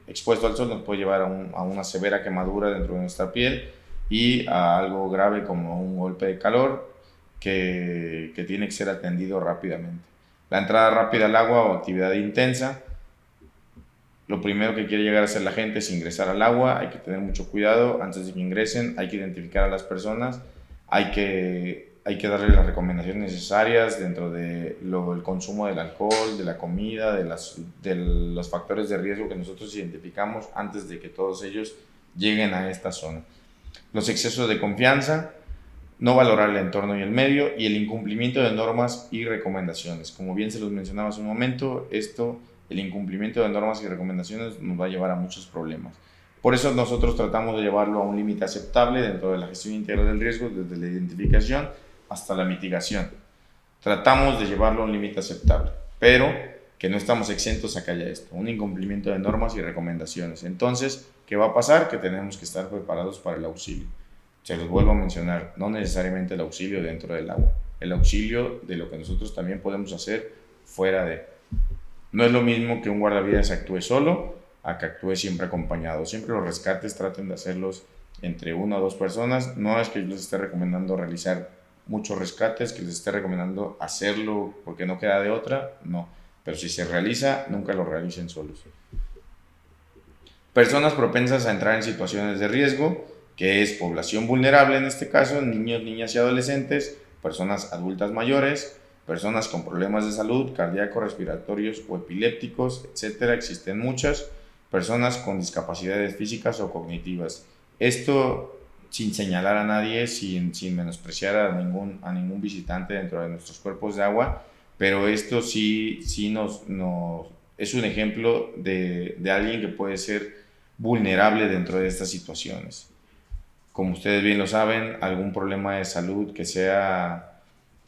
expuesto al sol nos puede llevar a una severa quemadura dentro de nuestra piel y a algo grave como un golpe de calor que tiene que ser atendido rápidamente. La entrada rápida al agua o actividad intensa, lo primero que quiere llegar a hacer la gente es ingresar al agua. Hay que tener mucho cuidado antes de que ingresen, hay que identificar a las personas, hay que darle las recomendaciones necesarias dentro de el consumo del alcohol, de la comida, de los factores de riesgo que nosotros identificamos antes de que todos ellos lleguen a esta zona. Los excesos de confianza, no valorar el entorno y el medio, y el incumplimiento de normas y recomendaciones. Como bien se los mencionaba hace un momento, el incumplimiento de normas y recomendaciones nos va a llevar a muchos problemas. Por eso nosotros tratamos de llevarlo a un límite aceptable dentro de la gestión integral del riesgo, desde la identificación hasta la mitigación. Tratamos de llevarlo a un límite aceptable, pero que no estamos exentos a que haya esto, un incumplimiento de normas y recomendaciones. Entonces, ¿qué va a pasar? Que tenemos que estar preparados para el auxilio. Se los vuelvo a mencionar, no necesariamente el auxilio dentro del agua, el auxilio de lo que nosotros también podemos hacer fuera de. No es lo mismo que un guardavidas actúe solo a que actúe siempre acompañado. Siempre los rescates traten de hacerlos entre una o dos personas. No es que yo les esté recomendando realizar muchos rescates, que les esté recomendando hacerlo porque no queda de otra, no. Pero si se realiza, nunca lo realicen solos. Personas propensas a entrar en situaciones de riesgo, que es población vulnerable en este caso, niños, niñas y adolescentes, personas adultas mayores, personas con problemas de salud, cardíacos, respiratorios o epilépticos, etcétera. Existen muchas. Personas con discapacidades físicas o cognitivas. Esto sin señalar a nadie, sin menospreciar a ningún visitante dentro de nuestros cuerpos de agua, pero esto sí es un ejemplo de alguien que puede ser vulnerable dentro de estas situaciones. Como ustedes bien lo saben, algún problema de salud que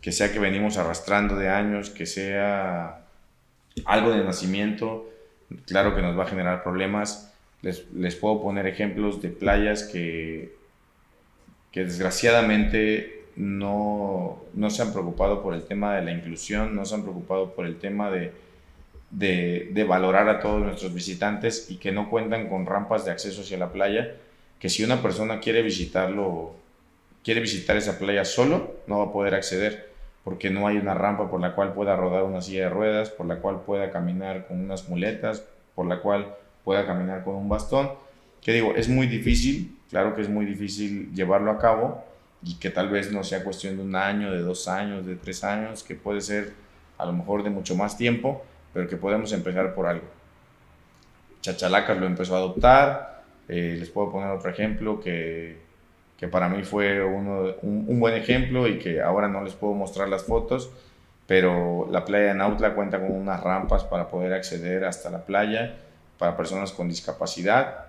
que venimos arrastrando de años, que sea algo de nacimiento, claro que nos va a generar problemas. Les puedo poner ejemplos de playas que desgraciadamente no se han preocupado por el tema de la inclusión, no se han preocupado por el tema de valorar a todos nuestros visitantes y que no cuentan con rampas de acceso hacia la playa, que si una persona quiere visitar esa playa solo, no va a poder acceder porque no hay una rampa por la cual pueda rodar una silla de ruedas, por la cual pueda caminar con unas muletas, por la cual pueda caminar con un bastón. Que digo, es muy difícil, claro que es muy difícil llevarlo a cabo y que tal vez no sea cuestión de un año, de 2 años, de 3 años, que puede ser a lo mejor de mucho más tiempo, pero que podemos empezar por algo. Chachalacas lo empezó a adoptar. Les puedo poner otro ejemplo que para mí fue un buen ejemplo y que ahora no les puedo mostrar las fotos, pero la playa de Nautla cuenta con unas rampas para poder acceder hasta la playa para personas con discapacidad.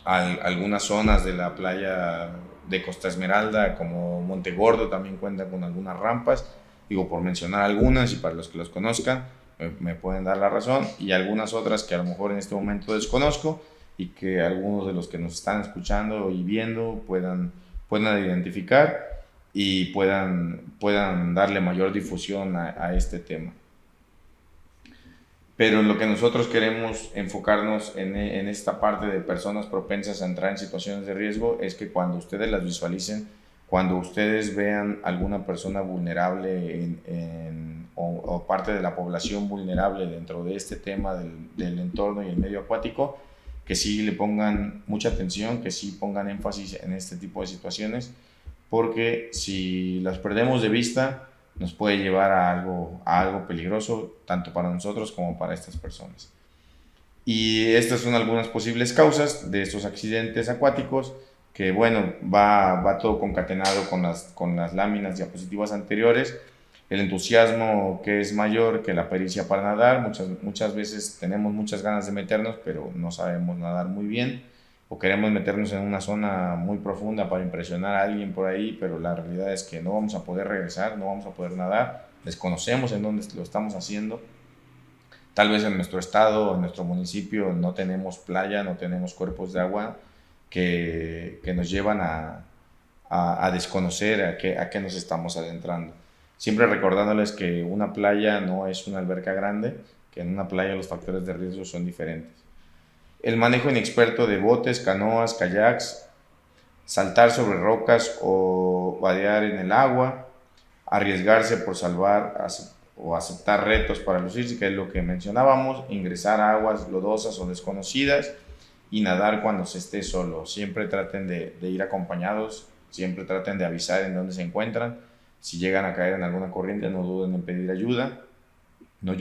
Algunas zonas de la playa de Costa Esmeralda, como Montegordo, también cuentan con algunas rampas, digo por mencionar algunas, y para los que los conozcan me pueden dar la razón, y algunas otras que a lo mejor en este momento desconozco y que algunos de los que nos están escuchando y viendo puedan identificar y puedan darle mayor difusión a este tema. Pero lo que nosotros queremos enfocarnos en esta parte de personas propensas a entrar en situaciones de riesgo es que cuando ustedes las visualicen, cuando ustedes vean alguna persona vulnerable o parte de la población vulnerable dentro de este tema del entorno y el medio acuático, que sí le pongan mucha atención, que sí pongan énfasis en este tipo de situaciones, porque si las perdemos de vista, nos puede llevar a algo peligroso, tanto para nosotros como para estas personas. Y estas son algunas posibles causas de estos accidentes acuáticos, que bueno, va todo concatenado con las láminas diapositivas anteriores. El entusiasmo que es mayor que la pericia para nadar. Muchas veces tenemos muchas ganas de meternos, pero no sabemos nadar muy bien. o queremos meternos en una zona muy profunda para impresionar a alguien por ahí, pero la realidad es que no vamos a poder regresar, no vamos a poder nadar, desconocemos en dónde lo estamos haciendo. Tal vez en nuestro estado, en nuestro municipio no tenemos playa, no tenemos cuerpos de agua que nos llevan a desconocer a qué nos estamos adentrando. Siempre recordándoles que una playa no es una alberca grande, que en una playa los factores de riesgo son diferentes. El manejo inexperto de botes, canoas, kayaks, saltar sobre rocas o vadear en el agua, arriesgarse por salvar o aceptar retos para lucirse, que es lo que mencionábamos, ingresar a aguas lodosas o desconocidas y nadar cuando se esté solo. Siempre traten de ir acompañados, siempre traten de avisar en dónde se encuentran. Si llegan a caer en alguna corriente, no duden en pedir ayuda, no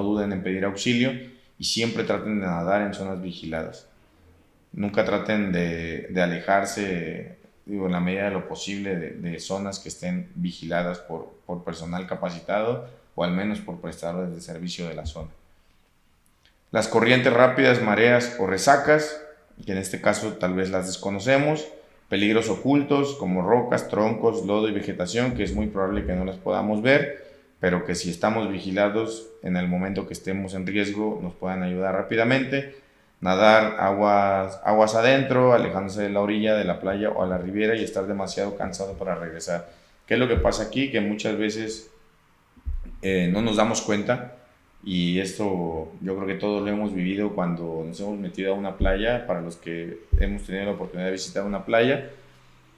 duden en pedir auxilio y siempre traten de nadar en zonas vigiladas. Nunca traten de alejarse, digo, en la medida de lo posible de zonas que estén vigiladas por personal capacitado o al menos por prestadores de servicio de la zona. Las corrientes rápidas, mareas o resacas, que en este caso tal vez las desconocemos, peligros ocultos como rocas, troncos, lodo y vegetación, que es muy probable que no las podamos ver, pero que si estamos vigilados en el momento que estemos en riesgo nos puedan ayudar rápidamente. Nadar aguas adentro, alejándose de la orilla de la playa o a la ribera y estar demasiado cansado para regresar. ¿Qué es lo que pasa aquí? Que muchas veces no nos damos cuenta, y esto yo creo que todos lo hemos vivido cuando nos hemos metido a una playa. Para los que hemos tenido la oportunidad de visitar una playa,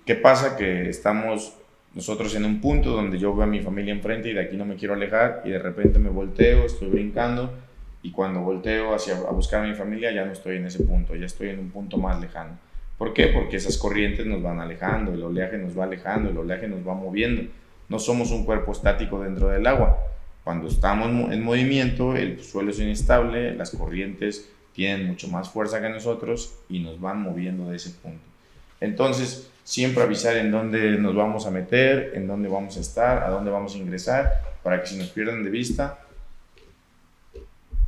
¿qué pasa? Que estamos nosotros en un punto donde yo veo a mi familia enfrente y de aquí no me quiero alejar, y de repente me volteo, estoy brincando, y cuando volteo a buscar a mi familia ya no estoy en ese punto, ya estoy en un punto más lejano. ¿Por qué? Porque esas corrientes nos van alejando, el oleaje nos va alejando, el oleaje nos va moviendo. No somos un cuerpo estático dentro del agua. Cuando estamos en movimiento, el suelo es inestable, las corrientes tienen mucho más fuerza que nosotros y nos van moviendo de ese punto. Entonces, siempre avisar en dónde nos vamos a meter, en dónde vamos a estar, a dónde vamos a ingresar, para que si nos pierden de vista,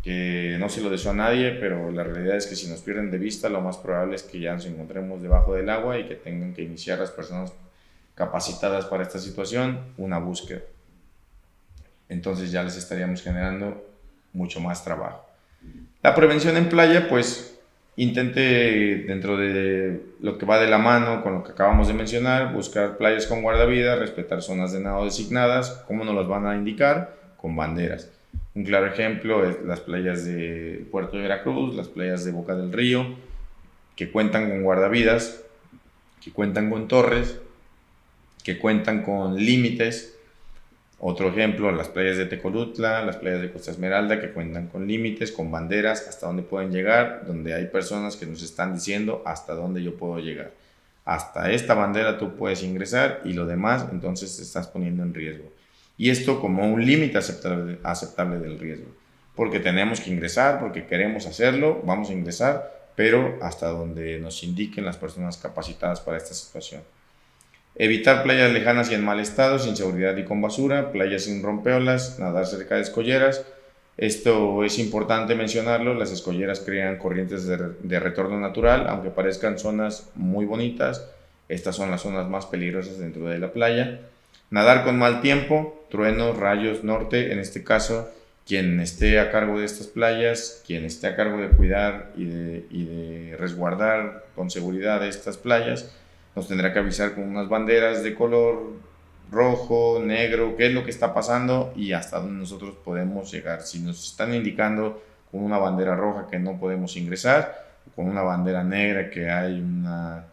que no se lo deseo a nadie, pero la realidad es que si nos pierden de vista, lo más probable es que ya nos encontremos debajo del agua y que tengan que iniciar las personas capacitadas para esta situación una búsqueda. Entonces ya les estaríamos generando mucho más trabajo. La prevención en playa, pues intente, dentro de lo que va de la mano con lo que acabamos de mencionar, buscar playas con guardavidas, respetar zonas de nado designadas. ¿Cómo nos las van a indicar? Con banderas. Un claro ejemplo es las playas del puerto de Veracruz, las playas de Boca del Río, que cuentan con guardavidas, que cuentan con torres, que cuentan con límites. Otro ejemplo, las playas de Tecolutla, las playas de Costa Esmeralda, que cuentan con límites, con banderas, hasta dónde pueden llegar, donde hay personas que nos están diciendo hasta dónde yo puedo llegar. Hasta esta bandera tú puedes ingresar y lo demás, entonces te estás poniendo en riesgo. Y esto como un límite aceptable del riesgo. Porque tenemos que ingresar, porque queremos hacerlo, vamos a ingresar, pero hasta donde nos indiquen las personas capacitadas para esta situación. Evitar playas lejanas y en mal estado, sin seguridad y con basura, playas sin rompeolas, nadar cerca de escolleras. Esto es importante mencionarlo, las escolleras crean corrientes de retorno natural, aunque parezcan zonas muy bonitas, estas son las zonas más peligrosas dentro de la playa. Nadar con mal tiempo, truenos, rayos, norte, en este caso, quien esté a cargo de estas playas, quien esté a cargo de cuidar y de resguardar con seguridad estas playas, nos tendrá que avisar con unas banderas de color rojo, negro, qué es lo que está pasando y hasta dónde nosotros podemos llegar. Si nos están indicando con una bandera roja que no podemos ingresar, o con una bandera negra que hay una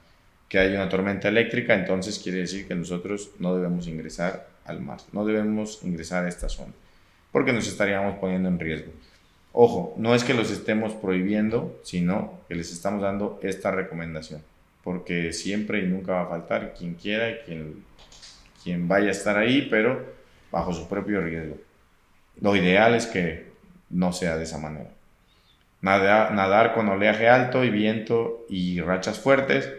tormenta eléctrica, entonces quiere decir que nosotros no debemos ingresar al mar, no debemos ingresar a esta zona, porque nos estaríamos poniendo en riesgo. Ojo, no es que los estemos prohibiendo, sino que les estamos dando esta recomendación, porque siempre y nunca va a faltar quien quiera y quien vaya a estar ahí, pero bajo su propio riesgo. Lo ideal es que no sea de esa manera. Nadar con oleaje alto y viento y rachas fuertes,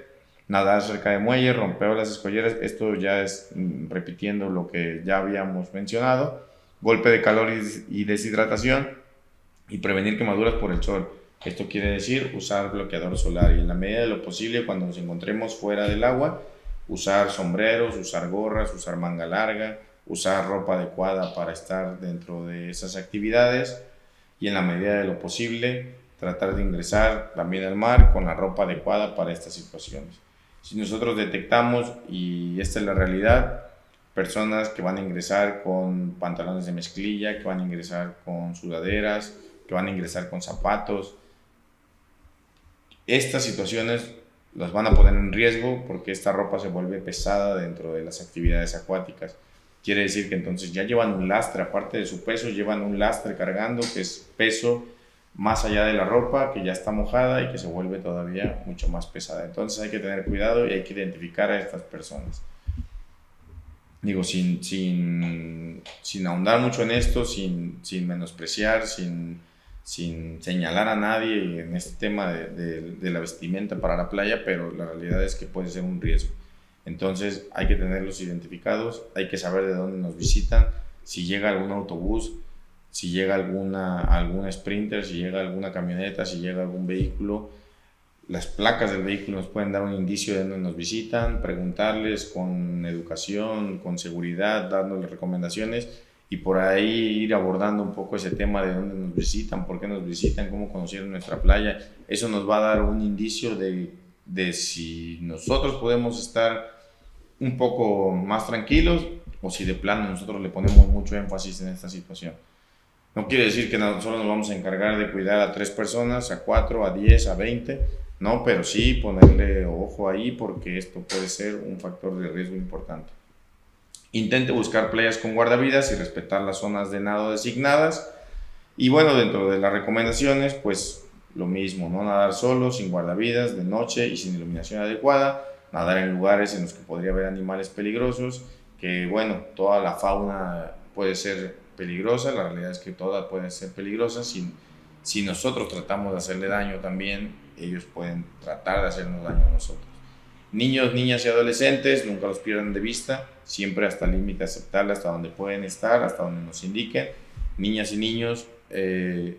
nadar cerca de muelles, rompeolas, escolleras, esto ya es repitiendo lo que ya habíamos mencionado, golpe de calor y deshidratación, y prevenir quemaduras por el sol. Esto quiere decir usar bloqueador solar y en la medida de lo posible cuando nos encontremos fuera del agua, usar sombreros, usar gorras, usar manga larga, usar ropa adecuada para estar dentro de esas actividades y en la medida de lo posible tratar de ingresar también al mar con la ropa adecuada para estas situaciones. Si nosotros detectamos, y esta es la realidad, personas que van a ingresar con pantalones de mezclilla, que van a ingresar con sudaderas, que van a ingresar con zapatos, estas situaciones las van a poner en riesgo porque esta ropa se vuelve pesada dentro de las actividades acuáticas. Quiere decir que entonces ya llevan un lastre, aparte de su peso, llevan un lastre cargando, que es peso más allá de la ropa, que ya está mojada y que se vuelve todavía mucho más pesada. Entonces hay que tener cuidado y hay que identificar a estas personas. Digo, sin ahondar mucho en esto, sin menospreciar, sin señalar a nadie en este tema de la vestimenta para la playa, pero la realidad es que puede ser un riesgo. Entonces hay que tenerlos identificados, hay que saber de dónde nos visitan, si llega algún autobús, si llega algún sprinter, si llega alguna camioneta, si llega algún vehículo. Las placas del vehículo nos pueden dar un indicio de dónde nos visitan, preguntarles con educación, con seguridad, dándoles recomendaciones y por ahí ir abordando un poco ese tema de dónde nos visitan, por qué nos visitan, cómo conocieron nuestra playa. Eso nos va a dar un indicio de si nosotros podemos estar un poco más tranquilos o si de plano nosotros le ponemos mucho énfasis en esta situación. No quiere decir que nosotros nos vamos a encargar de cuidar a 3 personas, a 4, a 10, a 20, no, pero sí ponerle ojo ahí porque esto puede ser un factor de riesgo importante. Intente buscar playas con guardavidas y respetar las zonas de nado designadas. Y bueno, dentro de las recomendaciones, pues lo mismo, no nadar solo, sin guardavidas, de noche y sin iluminación adecuada, nadar en lugares en los que podría haber animales peligrosos, que bueno, toda la fauna puede ser peligrosa, la realidad es que toda puede ser peligrosa, si nosotros tratamos de hacerle daño también, ellos pueden tratar de hacernos daño a nosotros. Niños, niñas y adolescentes, nunca los pierdan de vista, siempre hasta el límite aceptable, hasta donde pueden estar, hasta donde nos indiquen. Niñas y niños,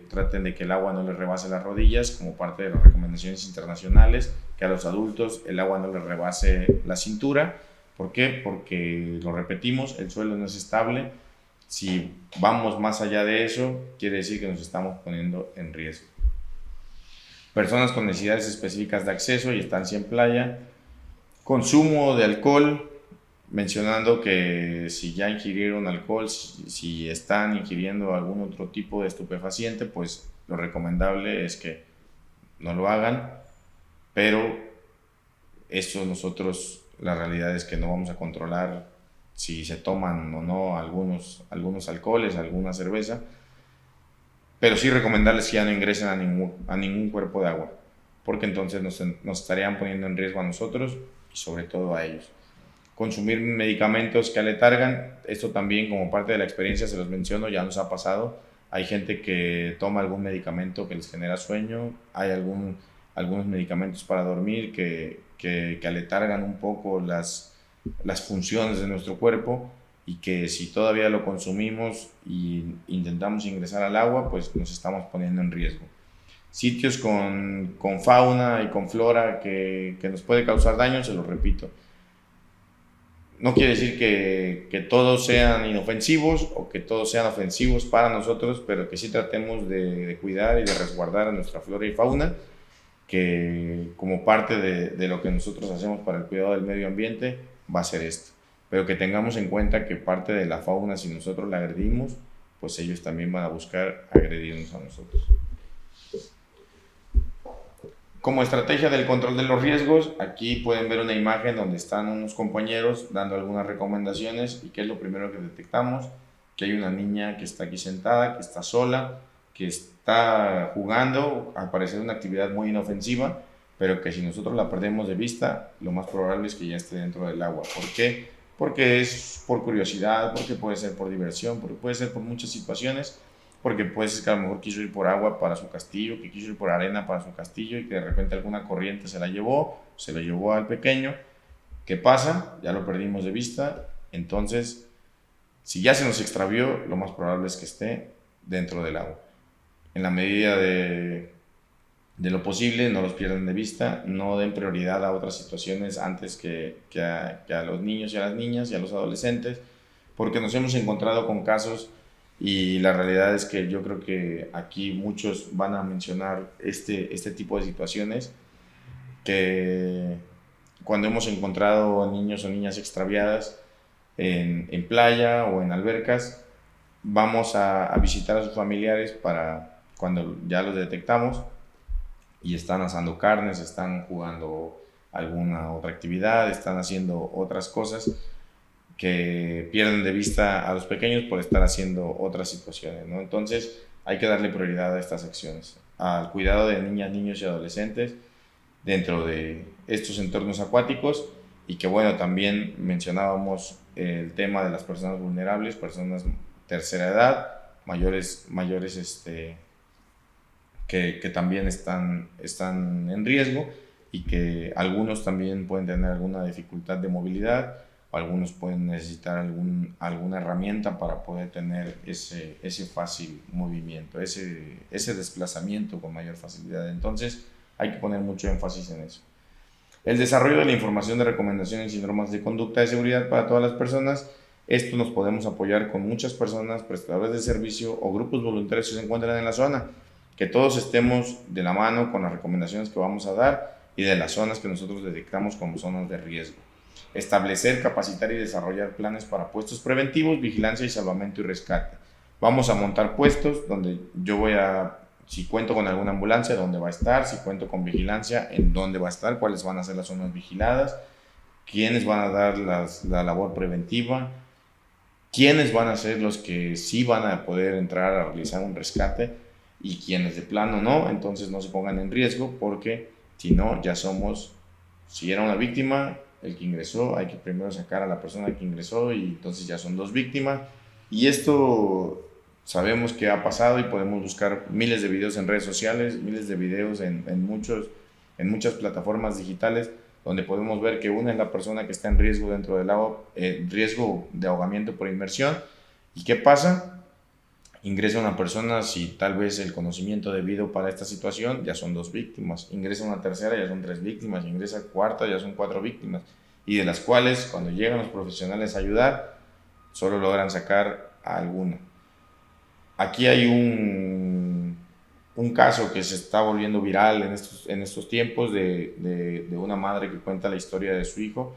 traten de que el agua no les rebase las rodillas, como parte de las recomendaciones internacionales, que a los adultos el agua no les rebase la cintura. ¿Por qué? Porque, lo repetimos, el suelo no es estable. Si vamos más allá de eso, quiere decir que nos estamos poniendo en riesgo. Personas con necesidades específicas de acceso y estancia en playa. Consumo de alcohol, mencionando que si ya ingirieron alcohol, si están ingiriendo algún otro tipo de estupefaciente, pues lo recomendable es que no lo hagan, pero eso nosotros, la realidad es que no vamos a controlar si se toman o no algunos alcoholes, alguna cerveza, pero sí recomendarles que ya no ingresen a ningún cuerpo de agua, porque entonces nos estarían poniendo en riesgo a nosotros y sobre todo a ellos. Consumir medicamentos que aletargan, esto también como parte de la experiencia se los menciono, ya nos ha pasado. Hay gente que toma algún medicamento que les genera sueño, hay algunos medicamentos para dormir que aletargan un poco las funciones de nuestro cuerpo y que si todavía lo consumimos y intentamos ingresar al agua, pues nos estamos poniendo en riesgo. Sitios con fauna y con flora que nos puede causar daño, se lo repito. No quiere decir que todos sean inofensivos o que todos sean ofensivos para nosotros, pero que sí tratemos de cuidar y de resguardar a nuestra flora y fauna, que como parte de lo que nosotros hacemos para el cuidado del medio ambiente va a ser esto. Pero que tengamos en cuenta que parte de la fauna, si nosotros la agredimos, pues ellos también van a buscar agredirnos a nosotros. Como estrategia del control de los riesgos, aquí pueden ver una imagen donde están unos compañeros dando algunas recomendaciones y qué es lo primero que detectamos, que hay una niña que está aquí sentada, que está sola, que está jugando, al parecer una actividad muy inofensiva, pero que si nosotros la perdemos de vista, lo más probable es que ya esté dentro del agua. ¿Por qué? Porque es por curiosidad, porque puede ser por diversión, porque puede ser por muchas situaciones, porque puede ser que a lo mejor quiso ir por agua para su castillo, que quiso ir por arena para su castillo y que de repente alguna corriente se la llevó, se lo llevó al pequeño. ¿Qué pasa? Ya lo perdimos de vista. Entonces, si ya se nos extravió, lo más probable es que esté dentro del agua. En la medida de de lo posible no los pierdan de vista, no den prioridad a otras situaciones antes que a los niños y a las niñas y a los adolescentes, porque nos hemos encontrado con casos y la realidad es que yo creo que aquí muchos van a mencionar este tipo de situaciones que cuando hemos encontrado niños o niñas extraviadas en playa o en albercas, vamos a visitar a sus familiares para cuando ya los detectamos y están asando carnes, están jugando alguna otra actividad, están haciendo otras cosas que pierden de vista a los pequeños por estar haciendo otras situaciones, ¿no? Entonces hay que darle prioridad a estas acciones, al cuidado de niñas, niños y adolescentes dentro de estos entornos acuáticos y que bueno, también mencionábamos el tema de las personas vulnerables, personas tercera edad, mayores que también están en riesgo y que algunos también pueden tener alguna dificultad de movilidad o algunos pueden necesitar alguna herramienta para poder tener ese fácil movimiento, ese desplazamiento con mayor facilidad. Entonces hay que poner mucho énfasis en eso. El desarrollo de la información de recomendaciones y normas de conducta de seguridad para todas las personas. Esto nos podemos apoyar con muchas personas, prestadores de servicio o grupos voluntarios que se encuentran en la zona. Que todos estemos de la mano con las recomendaciones que vamos a dar y de las zonas que nosotros detectamos como zonas de riesgo. Establecer, capacitar y desarrollar planes para puestos preventivos, vigilancia y salvamento y rescate. Vamos a montar puestos donde yo voy a, si cuento con alguna ambulancia, dónde va a estar, si cuento con vigilancia, en dónde va a estar, cuáles van a ser las zonas vigiladas, quiénes van a dar la labor preventiva, quiénes van a ser los que sí van a poder entrar a realizar un rescate y quienes de plano no, entonces no se pongan en riesgo porque si no, ya somos, si era una víctima, el que ingresó, hay que primero sacar a la persona que ingresó y entonces ya son dos víctimas. Y esto sabemos que ha pasado y podemos buscar miles de videos en redes sociales, miles de videos en muchas plataformas digitales donde podemos ver que una es la persona que está en riesgo dentro del agua, riesgo de ahogamiento por inmersión. ¿Y qué pasa? Ingresa una persona, si tal vez el conocimiento debido para esta situación, ya son dos víctimas. Ingresa una tercera, ya son tres víctimas. Ingresa cuarta, ya son cuatro víctimas. Y de las cuales, cuando llegan los profesionales a ayudar, solo logran sacar a alguno. Aquí hay un caso que se está volviendo viral en estos tiempos de una madre que cuenta la historia de su hijo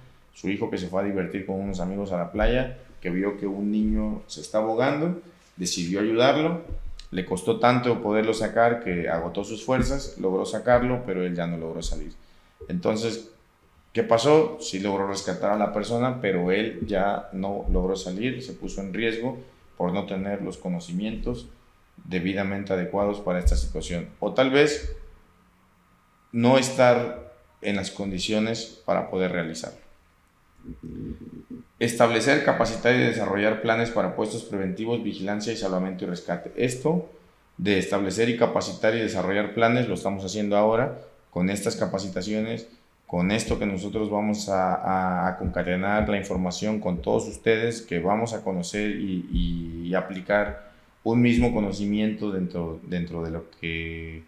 que se fue a divertir con unos amigos a la playa, que vio que un niño se está ahogando, decidió ayudarlo, le costó tanto poderlo sacar que agotó sus fuerzas, logró sacarlo, pero él ya no logró salir. Entonces, ¿qué pasó? Sí logró rescatar a la persona, pero él ya no logró salir, se puso en riesgo por no tener los conocimientos debidamente adecuados para esta situación. O tal vez no estar en las condiciones para poder realizarlo. Establecer, capacitar y desarrollar planes para puestos preventivos, vigilancia y salvamento y rescate. Esto de establecer y capacitar y desarrollar planes lo estamos haciendo ahora con estas capacitaciones, con esto que nosotros vamos a concatenar la información con todos ustedes, que vamos a conocer y aplicar un mismo conocimiento dentro de lo que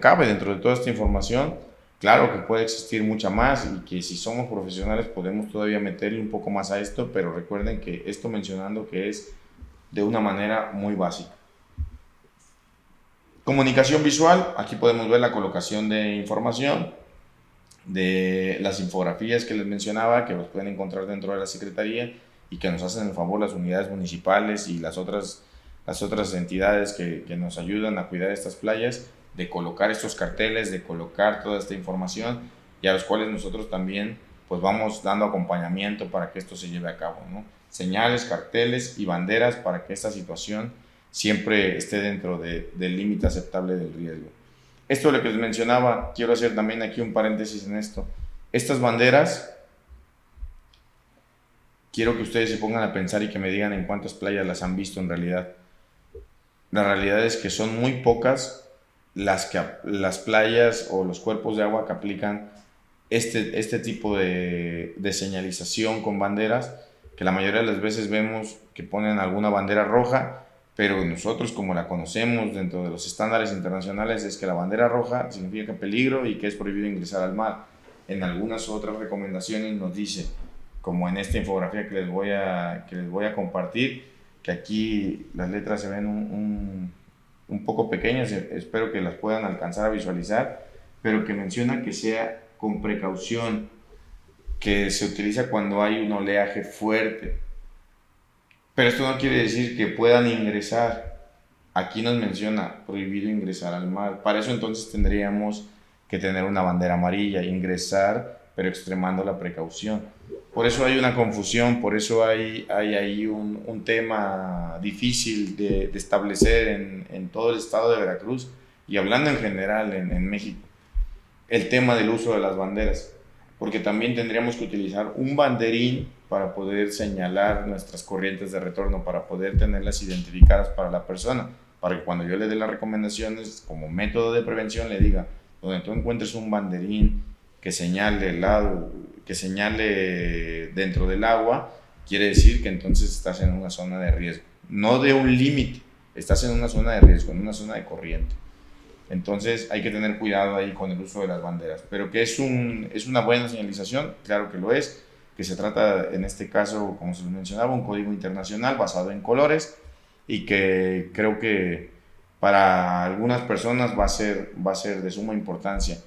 cabe, dentro de toda esta información. Claro que puede existir mucha más y que si somos profesionales podemos todavía meterle un poco más a esto, pero recuerden que esto mencionando que es de una manera muy básica. Comunicación visual, aquí podemos ver la colocación de información, de las infografías que les mencionaba, que los pueden encontrar dentro de la Secretaría y que nos hacen el favor las unidades municipales y las otras entidades que nos ayudan a cuidar estas playas, de colocar estos carteles, de colocar toda esta información y a los cuales nosotros también pues vamos dando acompañamiento para que esto se lleve a cabo, ¿no? Señales, carteles y banderas para que esta situación siempre esté dentro del límite aceptable del riesgo. Esto es lo que les mencionaba, quiero hacer también aquí un paréntesis en esto. Estas banderas, quiero que ustedes se pongan a pensar y que me digan en cuántas playas las han visto en realidad. La realidad es que son muy pocas las playas o los cuerpos de agua que aplican este tipo de señalización con banderas, que la mayoría de las veces vemos que ponen alguna bandera roja, pero nosotros como la conocemos dentro de los estándares internacionales es que la bandera roja significa peligro y que es prohibido ingresar al mar. En algunas otras recomendaciones nos dice, como en esta infografía que les voy a compartir, que aquí las letras se ven un poco pequeñas, espero que las puedan alcanzar a visualizar, pero que menciona que sea con precaución, que se utiliza cuando hay un oleaje fuerte. Pero esto no quiere decir que puedan ingresar. Aquí nos menciona prohibido ingresar al mar. Para eso entonces tendríamos que tener una bandera amarilla, ingresar, pero extremando la precaución. Por eso hay una confusión, por eso hay ahí un tema difícil de establecer en todo el estado de Veracruz y hablando en general en México, el tema del uso de las banderas, porque también tendríamos que utilizar un banderín para poder señalar nuestras corrientes de retorno, para poder tenerlas identificadas para la persona, para que cuando yo le dé las recomendaciones como método de prevención le diga, donde tú encuentres un banderín que señale el lado, que señale dentro del agua, quiere decir que entonces estás en una zona de riesgo, no de un límite, estás en una zona de riesgo, en una zona de corriente. Entonces hay que tener cuidado ahí con el uso de las banderas. Pero que es una buena señalización, claro que lo es, que se trata en este caso, como se les mencionaba, un código internacional basado en colores y que creo que para algunas personas va a ser de suma importancia.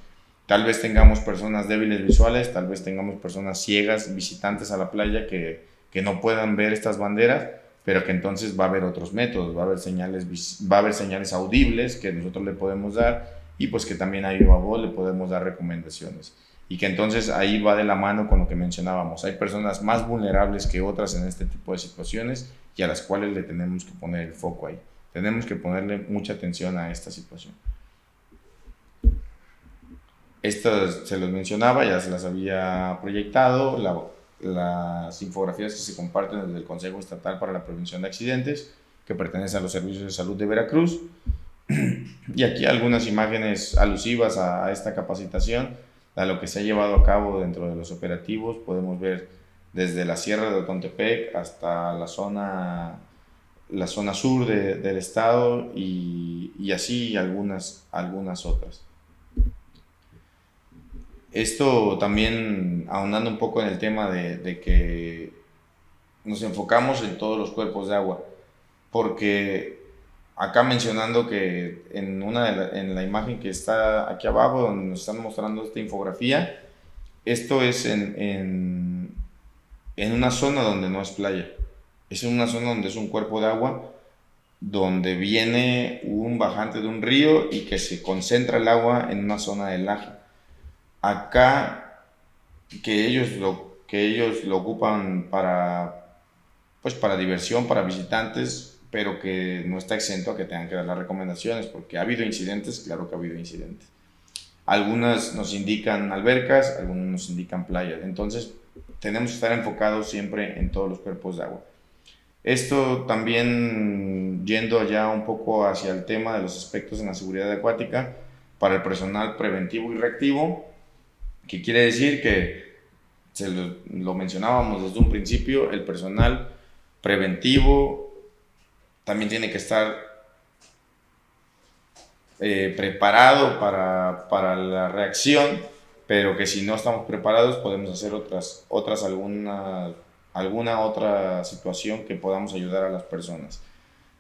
Tal vez tengamos personas débiles visuales, tal vez tengamos personas ciegas, visitantes a la playa que no puedan ver estas banderas, pero que entonces va a haber otros métodos, va a haber señales audibles que nosotros le podemos dar y pues que también a viva voz le podemos dar recomendaciones. Y que entonces ahí va de la mano con lo que mencionábamos. Hay personas más vulnerables que otras en este tipo de situaciones y a las cuales le tenemos que poner el foco ahí. Tenemos que ponerle mucha atención a esta situación. Estas se los mencionaba, ya se las había proyectado, las infografías que se comparten desde el Consejo Estatal para la Prevención de Accidentes, que pertenece a los Servicios de Salud de Veracruz. Y aquí algunas imágenes alusivas a esta capacitación, a lo que se ha llevado a cabo dentro de los operativos. Podemos ver desde la Sierra de Otontepec hasta la zona sur del estado y así algunas otras. Esto también ahondando un poco en el tema de que nos enfocamos en todos los cuerpos de agua, porque acá mencionando que en la imagen que está aquí abajo, donde nos están mostrando esta infografía, esto es en una zona donde no es playa, es en una zona donde es un cuerpo de agua, donde viene un bajante de un río y que se concentra el agua en una zona de laje. Acá que ellos lo ocupan para diversión, para visitantes, pero que no está exento a que tengan que dar las recomendaciones, porque ha habido incidentes, claro que ha habido incidentes. Algunas nos indican albercas, algunas nos indican playas, entonces tenemos que estar enfocados siempre en todos los cuerpos de agua. Esto también yendo ya un poco hacia el tema de los aspectos en la seguridad acuática para el personal preventivo y reactivo, que quiere decir que lo mencionábamos desde un principio, el personal preventivo también tiene que estar preparado para la reacción, pero que si no estamos preparados podemos hacer alguna otra situación que podamos ayudar a las personas.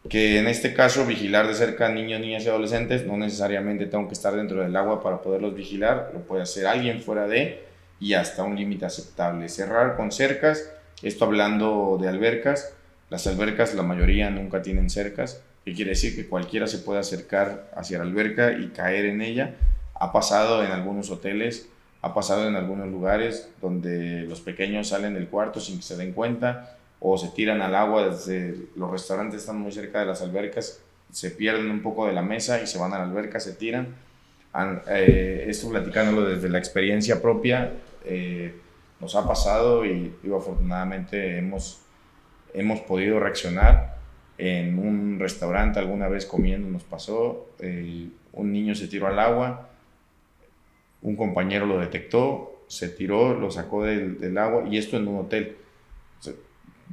Que en este caso vigilar de cerca a niños, niñas y adolescentes, no necesariamente tengo que estar dentro del agua para poderlos vigilar, lo puede hacer alguien fuera de y hasta un límite aceptable. Cerrar con cercas, esto hablando de albercas, las albercas la mayoría nunca tienen cercas, que quiere decir que cualquiera se puede acercar hacia la alberca y caer en ella. Ha pasado en algunos hoteles, ha pasado en algunos lugares donde los pequeños salen del cuarto sin que se den cuenta, o se tiran al agua. Desde los restaurantes están muy cerca de las albercas, se pierden un poco de la mesa y se van a la alberca, se tiran. Esto platicándolo desde la experiencia propia, nos ha pasado y digo, afortunadamente hemos podido reaccionar. En un restaurante alguna vez comiendo nos pasó, un niño se tiró al agua, un compañero lo detectó, se tiró, lo sacó del agua, y esto en un hotel.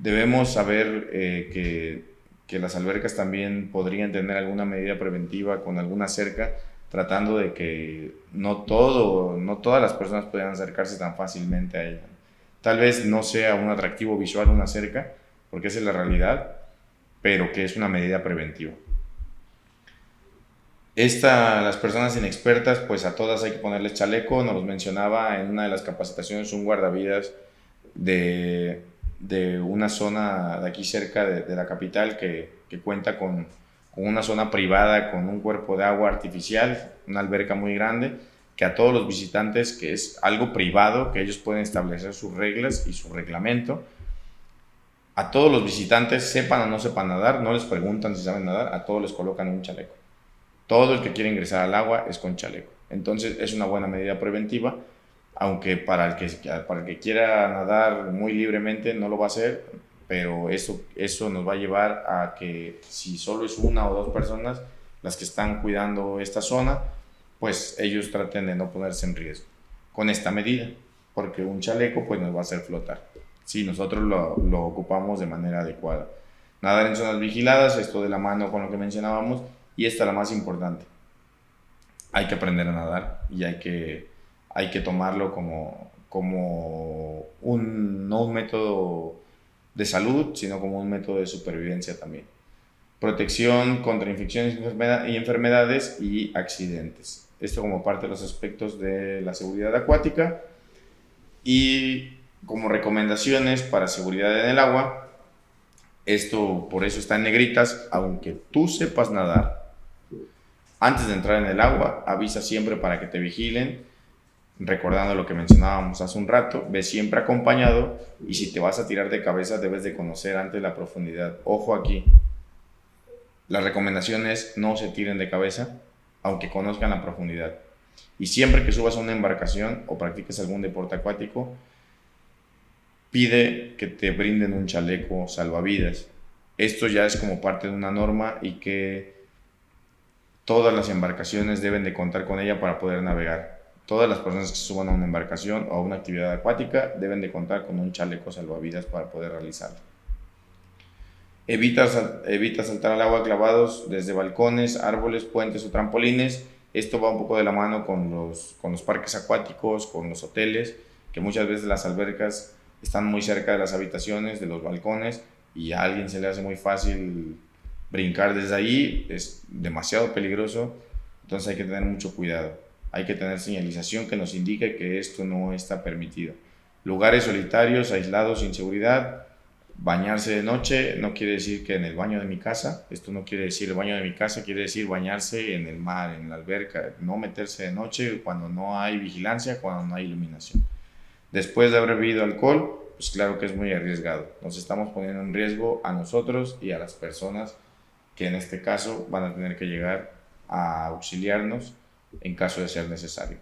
Debemos saber que que las albercas también podrían tener alguna medida preventiva con alguna cerca, tratando de que no todas las personas puedan acercarse tan fácilmente a ella. Tal vez no sea un atractivo visual una cerca, porque esa es la realidad, pero que es una medida preventiva. Las personas inexpertas, pues a todas hay que ponerles chaleco. Nos los mencionaba en una de las capacitaciones un guardavidas de una zona de aquí cerca de la capital que cuenta con una zona privada, con un cuerpo de agua artificial, una alberca muy grande, que a todos los visitantes, que es algo privado, que ellos pueden establecer sus reglas y su reglamento, a todos los visitantes, sepan o no sepan nadar, no les preguntan si saben nadar, a todos les colocan un chaleco. Todo el que quiere ingresar al agua es con chaleco. Entonces es una buena medida preventiva, aunque para el que quiera nadar muy libremente no lo va a hacer, pero eso nos va a llevar a que si solo es una o dos personas las que están cuidando esta zona, pues ellos traten de no ponerse en riesgo con esta medida, porque un chaleco pues nos va a hacer flotar si nosotros lo ocupamos de manera adecuada. Nadar en zonas vigiladas, esto de la mano con lo que mencionábamos, y esta la más importante. Hay que aprender a nadar y hay que tomarlo como no un método de salud, sino como un método de supervivencia también. Protección contra infecciones y enfermedades y accidentes. Esto como parte de los aspectos de la seguridad acuática. Y como recomendaciones para seguridad en el agua, esto por eso está en negritas, aunque tú sepas nadar, antes de entrar en el agua, avisa siempre para que te vigilen, recordando lo que mencionábamos hace un rato, ve siempre acompañado, y si te vas a tirar de cabeza debes de conocer antes la profundidad. Ojo aquí, la recomendación es no se tiren de cabeza, aunque conozcan la profundidad. Y siempre que subas a una embarcación o practiques algún deporte acuático, pide que te brinden un chaleco salvavidas. Esto ya es como parte de una norma y que todas las embarcaciones deben de contar con ella para poder navegar. Todas las personas que se suban a una embarcación o a una actividad acuática deben de contar con un chaleco salvavidas para poder realizarlo. Evita saltar al agua clavados desde balcones, árboles, puentes o trampolines. Esto va un poco de la mano con los parques acuáticos, con los hoteles, que muchas veces las albercas están muy cerca de las habitaciones, de los balcones, y a alguien se le hace muy fácil brincar desde ahí. Es demasiado peligroso, entonces hay que tener mucho cuidado. Hay que tener señalización que nos indique que esto no está permitido. Lugares solitarios, aislados, sin seguridad. Bañarse de noche no quiere decir que en el baño de mi casa. Esto no quiere decir el baño de mi casa, quiere decir bañarse en el mar, en la alberca. No meterse de noche cuando no hay vigilancia, cuando no hay iluminación. Después de haber bebido alcohol, pues claro que es muy arriesgado. Nos estamos poniendo en riesgo a nosotros y a las personas que en este caso van a tener que llegar a auxiliarnos en caso de ser necesario.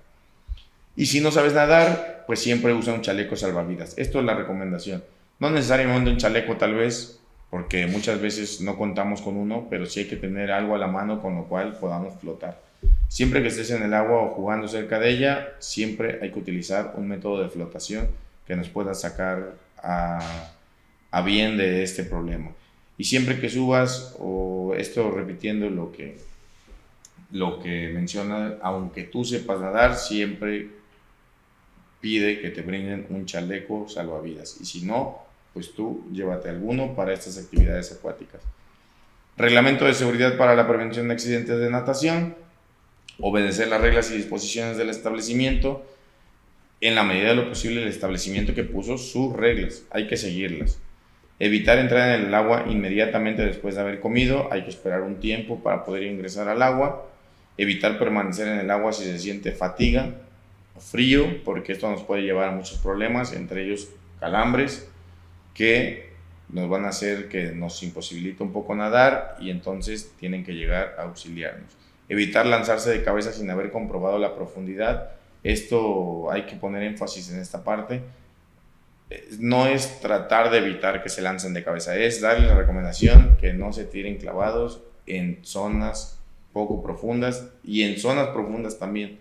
Y si no sabes nadar, pues siempre usa un chaleco salvavidas. Esto es la recomendación. No necesariamente un chaleco tal vez, porque muchas veces no contamos con uno, pero sí hay que tener algo a la mano con lo cual podamos flotar. Siempre que estés en el agua o jugando cerca de ella, siempre hay que utilizar un método de flotación que nos pueda sacar a bien de este problema. Y siempre que subas, o esto repitiendo lo que menciona, aunque tú sepas nadar, siempre pide que te brinden un chaleco salvavidas. Y si no, pues tú llévate alguno para estas actividades acuáticas. Reglamento de seguridad para la prevención de accidentes de natación. Obedecer las reglas y disposiciones del establecimiento. En la medida de lo posible, el establecimiento que puso sus reglas, hay que seguirlas. Evitar entrar en el agua inmediatamente después de haber comido, hay que esperar un tiempo para poder ingresar al agua. Evitar permanecer en el agua si se siente fatiga o frío, porque esto nos puede llevar a muchos problemas, entre ellos calambres, que nos van a hacer que nos imposibilite un poco nadar y entonces tienen que llegar a auxiliarnos. Evitar lanzarse de cabeza sin haber comprobado la profundidad. Esto hay que poner énfasis en esta parte. No es tratar de evitar que se lancen de cabeza, es darle la recomendación que no se tiren clavados en zonas poco profundas y en zonas profundas también.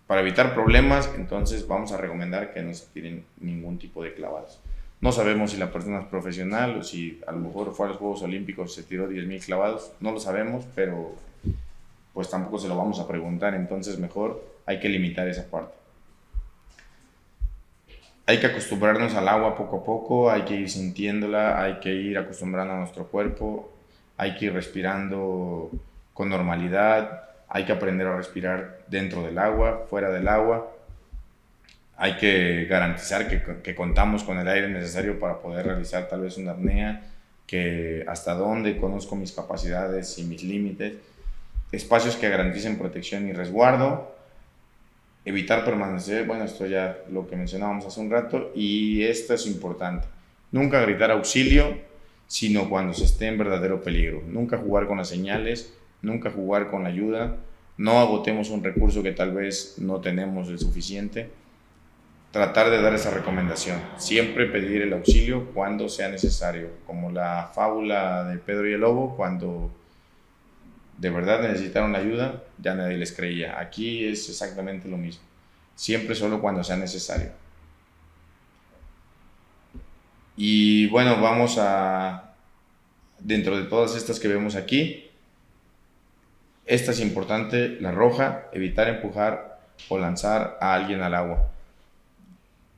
Para evitar problemas, entonces vamos a recomendar que no se tiren ningún tipo de clavados. No sabemos si la persona es profesional o si a lo mejor fue a los Juegos Olímpicos y se tiró 10,000 clavados. No lo sabemos, pero pues tampoco se lo vamos a preguntar. Entonces mejor hay que limitar esa parte. Hay que acostumbrarnos al agua poco a poco, hay que ir sintiéndola, hay que ir acostumbrando a nuestro cuerpo, hay que ir respirando con normalidad, hay que aprender a respirar dentro del agua, fuera del agua. Hay que garantizar que contamos con el aire necesario para poder realizar tal vez una apnea, que hasta dónde conozco mis capacidades y mis límites, espacios que garanticen protección y resguardo, evitar permanecer, bueno, esto ya lo que mencionábamos hace un rato, y esto es importante, nunca gritar auxilio, sino cuando se esté en verdadero peligro, nunca jugar con las señales, nunca jugar con la ayuda, no agotemos un recurso que tal vez no tenemos el suficiente, tratar de dar esa recomendación, siempre pedir el auxilio cuando sea necesario, como la fábula de Pedro y el Lobo, cuando de verdad necesitaron la ayuda, ya nadie les creía. Aquí es exactamente lo mismo, siempre solo cuando sea necesario. Y bueno, vamos a, dentro de todas estas que vemos aquí, esta es importante, la roja, evitar empujar o lanzar a alguien al agua.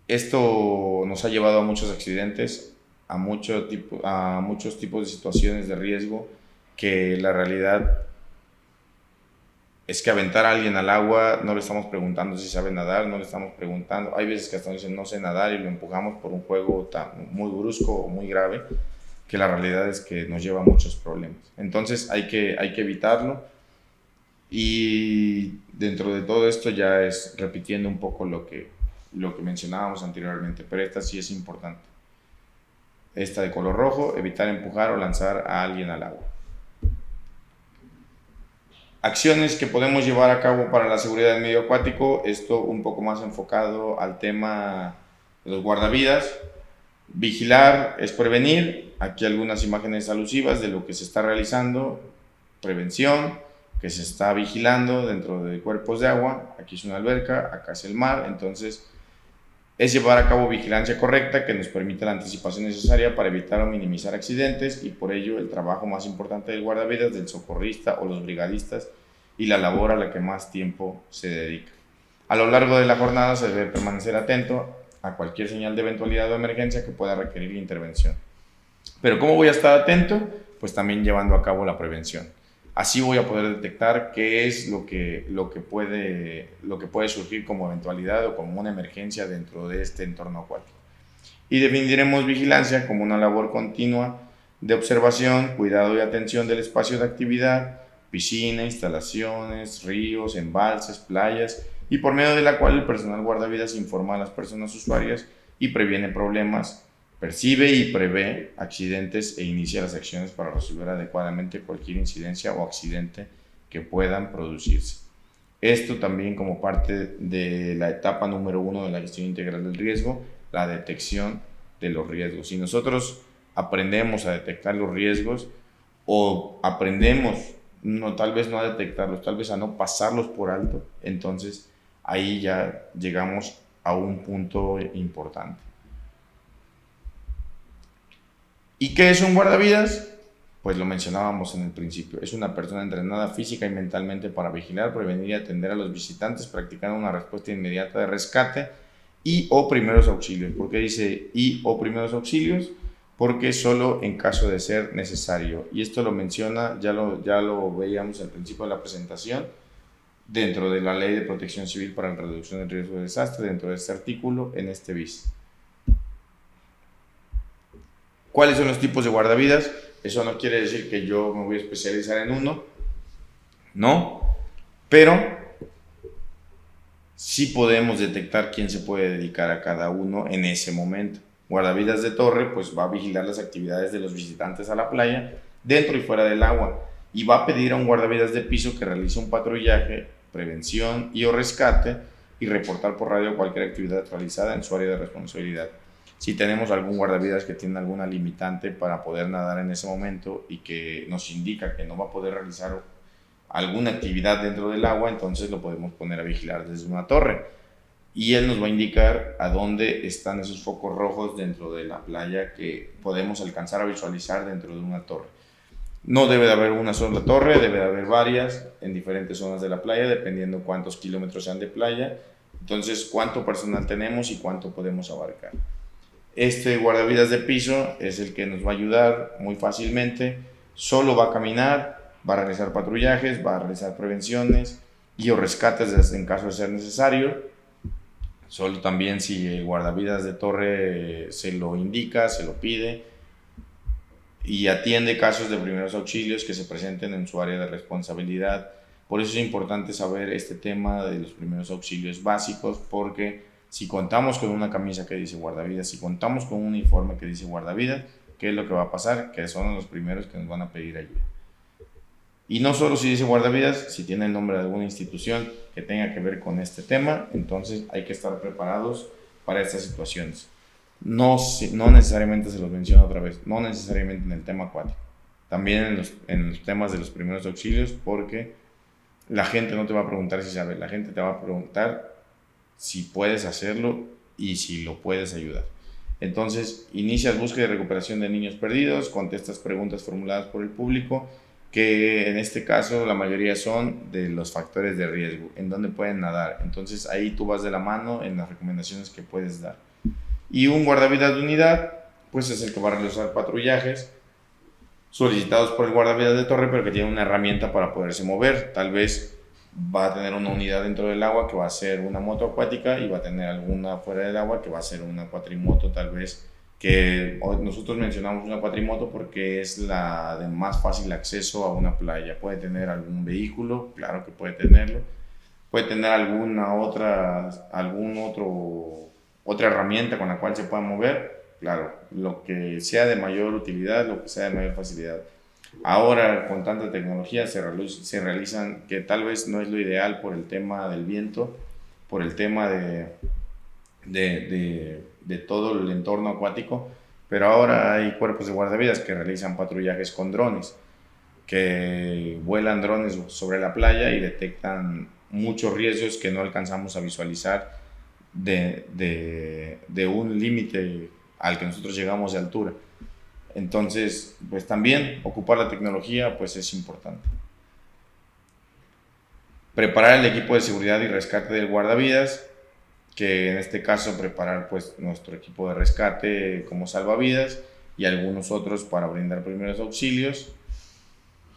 Esto nos ha llevado a muchos accidentes, a muchos tipos de situaciones de riesgo que la realidad es que aventar a alguien al agua no le estamos preguntando si sabe nadar, no le estamos preguntando, hay veces que hasta nos dicen no sé nadar y lo empujamos por un juego muy brusco o muy grave, que la realidad es que nos lleva a muchos problemas. Entonces hay que evitarlo, y dentro de todo esto ya es repitiendo un poco lo que mencionábamos anteriormente, pero esta sí es importante. Esta de color rojo, evitar empujar o lanzar a alguien al agua. Acciones que podemos llevar a cabo para la seguridad del medio acuático, esto un poco más enfocado al tema de los guardavidas. Vigilar es prevenir, aquí algunas imágenes alusivas de lo que se está realizando, prevención, que se está vigilando dentro de cuerpos de agua, aquí es una alberca, acá es el mar, entonces es llevar a cabo vigilancia correcta que nos permite la anticipación necesaria para evitar o minimizar accidentes, y por ello el trabajo más importante del guardavidas, del socorrista o los brigadistas, y la labor a la que más tiempo se dedica. A lo largo de la jornada se debe permanecer atento a cualquier señal de eventualidad o emergencia que pueda requerir intervención. Pero ¿cómo voy a estar atento? Pues también llevando a cabo la prevención. Así voy a poder detectar qué es lo que puede surgir como eventualidad o como una emergencia dentro de este entorno acuático. Y definiremos vigilancia como una labor continua de observación, cuidado y atención del espacio de actividad, piscina, instalaciones, ríos, embalses, playas, y por medio de la cual el personal guardavidas informa a las personas usuarias y previene problemas, percibe y prevé accidentes e inicia las acciones para resolver adecuadamente cualquier incidencia o accidente que puedan producirse. Esto también como parte de la etapa número 1 de la gestión integral del riesgo, la detección de los riesgos. Si nosotros aprendemos a detectar los riesgos o aprendemos tal vez no a detectarlos, tal vez a no pasarlos por alto, entonces ahí ya llegamos a un punto importante. ¿Y qué es un guardavidas? Pues lo mencionábamos en el principio, es una persona entrenada física y mentalmente para vigilar, prevenir y atender a los visitantes, practicando una respuesta inmediata de rescate y o primeros auxilios. ¿Por qué dice y o primeros auxilios? Porque solo en caso de ser necesario. Y esto lo menciona, ya lo veíamos al principio de la presentación, dentro de la Ley de Protección Civil para la Reducción del Riesgo de Desastre, dentro de este artículo, en este bis. ¿Cuáles son los tipos de guardavidas? Eso no quiere decir que yo me voy a especializar en uno, no, pero sí podemos detectar quién se puede dedicar a cada uno en ese momento. Guardavidas de torre, pues va a vigilar las actividades de los visitantes a la playa, dentro y fuera del agua, y va a pedir a un guardavidas de piso que realice un patrullaje, prevención y o rescate, y reportar por radio cualquier actividad realizada en su área de responsabilidad. Si tenemos algún guardavidas que tiene alguna limitante para poder nadar en ese momento y que nos indica que no va a poder realizar alguna actividad dentro del agua, entonces lo podemos poner a vigilar desde una torre. y él nos va a indicar a dónde están esos focos rojos dentro de la playa que podemos alcanzar a visualizar dentro de una torre. No debe de haber una sola torre, debe de haber varias en diferentes zonas de la playa, dependiendo cuántos kilómetros sean de playa, entonces cuánto personal tenemos y cuánto podemos abarcar. Este guardavidas de piso es el que nos va a ayudar muy fácilmente, solo va a caminar, va a realizar patrullajes, va a realizar prevenciones y o rescates en caso de ser necesario. Solo también si el guardavidas de torre se lo indica, se lo pide, y atiende casos de primeros auxilios que se presenten en su área de responsabilidad. Por eso es importante saber este tema de los primeros auxilios básicos, porque si contamos con una camisa que dice guardavidas, si contamos con un uniforme que dice guardavidas, ¿qué es lo que va a pasar? Que son los primeros que nos van a pedir ayuda. Y no solo si dice guardavidas, si tiene el nombre de alguna institución que tenga que ver con este tema, entonces hay que estar preparados para estas situaciones. No necesariamente se los menciono otra vez, no necesariamente en el tema acuático, también en los temas de los primeros auxilios, porque la gente no te va a preguntar si sabes, la gente te va a preguntar si puedes hacerlo y si lo puedes ayudar. Entonces, inicias búsqueda y recuperación de niños perdidos, contestas preguntas formuladas por el público, que en este caso la mayoría son de los factores de riesgo, en dónde pueden nadar. Entonces, ahí tú vas de la mano en las recomendaciones que puedes dar. Y un guardavidas de unidad, pues es el que va a realizar patrullajes solicitados por el guardavidas de torre, pero que tiene una herramienta para poderse mover. Tal vez va a tener una unidad dentro del agua que va a ser una moto acuática y va a tener alguna fuera del agua que va a ser una cuatrimoto, tal vez, que nosotros mencionamos una cuatrimoto porque es la de más fácil acceso a una playa. Puede tener algún vehículo, claro que puede tenerlo, puede tener otra herramienta con la cual se pueda mover, claro, lo que sea de mayor utilidad, lo que sea de mayor facilidad. Ahora, con tanta tecnología, se realizan, que tal vez no es lo ideal por el tema del viento, por el tema de todo el entorno acuático, pero ahora hay cuerpos de guardavidas que realizan patrullajes con drones, que vuelan drones sobre la playa y detectan muchos riesgos que no alcanzamos a visualizar de un límite al que nosotros llegamos de altura. Entonces, pues también ocupar la tecnología pues es importante. Preparar el equipo de seguridad y rescate del guardavidas, que en este caso preparar pues nuestro equipo de rescate como salvavidas y algunos otros para brindar primeros auxilios,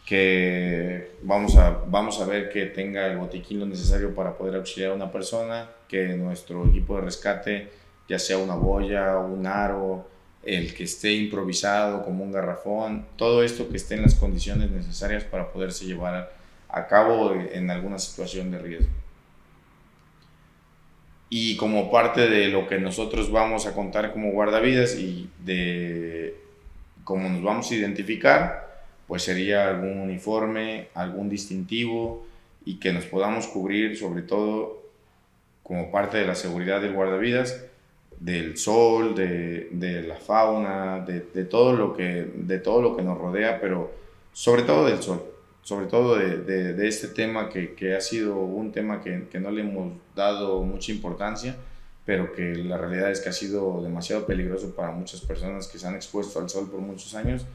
que vamos a ver que tenga el botiquín lo necesario para poder auxiliar a una persona, que nuestro equipo de rescate, ya sea una boya, un aro, el que esté improvisado como un garrafón, todo esto que esté en las condiciones necesarias para poderse llevar a cabo en alguna situación de riesgo. Y como parte de lo que nosotros vamos a contar como guardavidas y de cómo nos vamos a identificar, pues sería algún uniforme, algún distintivo y que nos podamos cubrir sobre todo como parte de la seguridad del guardavidas, del sol, de la fauna, de todo lo que nos rodea, pero sobre todo del sol, sobre todo de este tema que ha sido un tema que no le hemos dado mucha importancia, pero que la realidad es que ha sido demasiado peligroso para muchas personas que se han expuesto al sol por muchos años,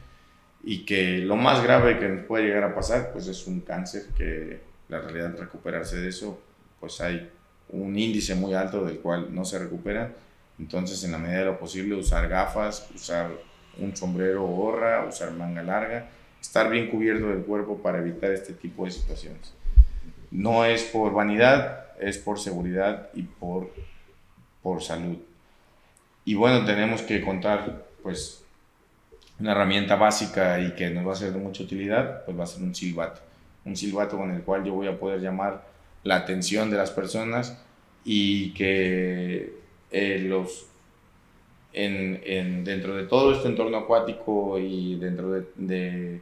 y que lo más grave que nos puede llegar a pasar pues es un cáncer, que la realidad de recuperarse de eso pues hay un índice muy alto del cual no se recupera. Entonces, en la medida de lo posible, usar gafas, usar un sombrero o gorra, usar manga larga, estar bien cubierto del cuerpo para evitar este tipo de situaciones. No es por vanidad, es por seguridad y por salud. Y bueno, tenemos que contar pues una herramienta básica y que nos va a ser de mucha utilidad, pues va a ser un silbato con el cual yo voy a poder llamar la atención de las personas y que dentro de todo este entorno acuático y dentro de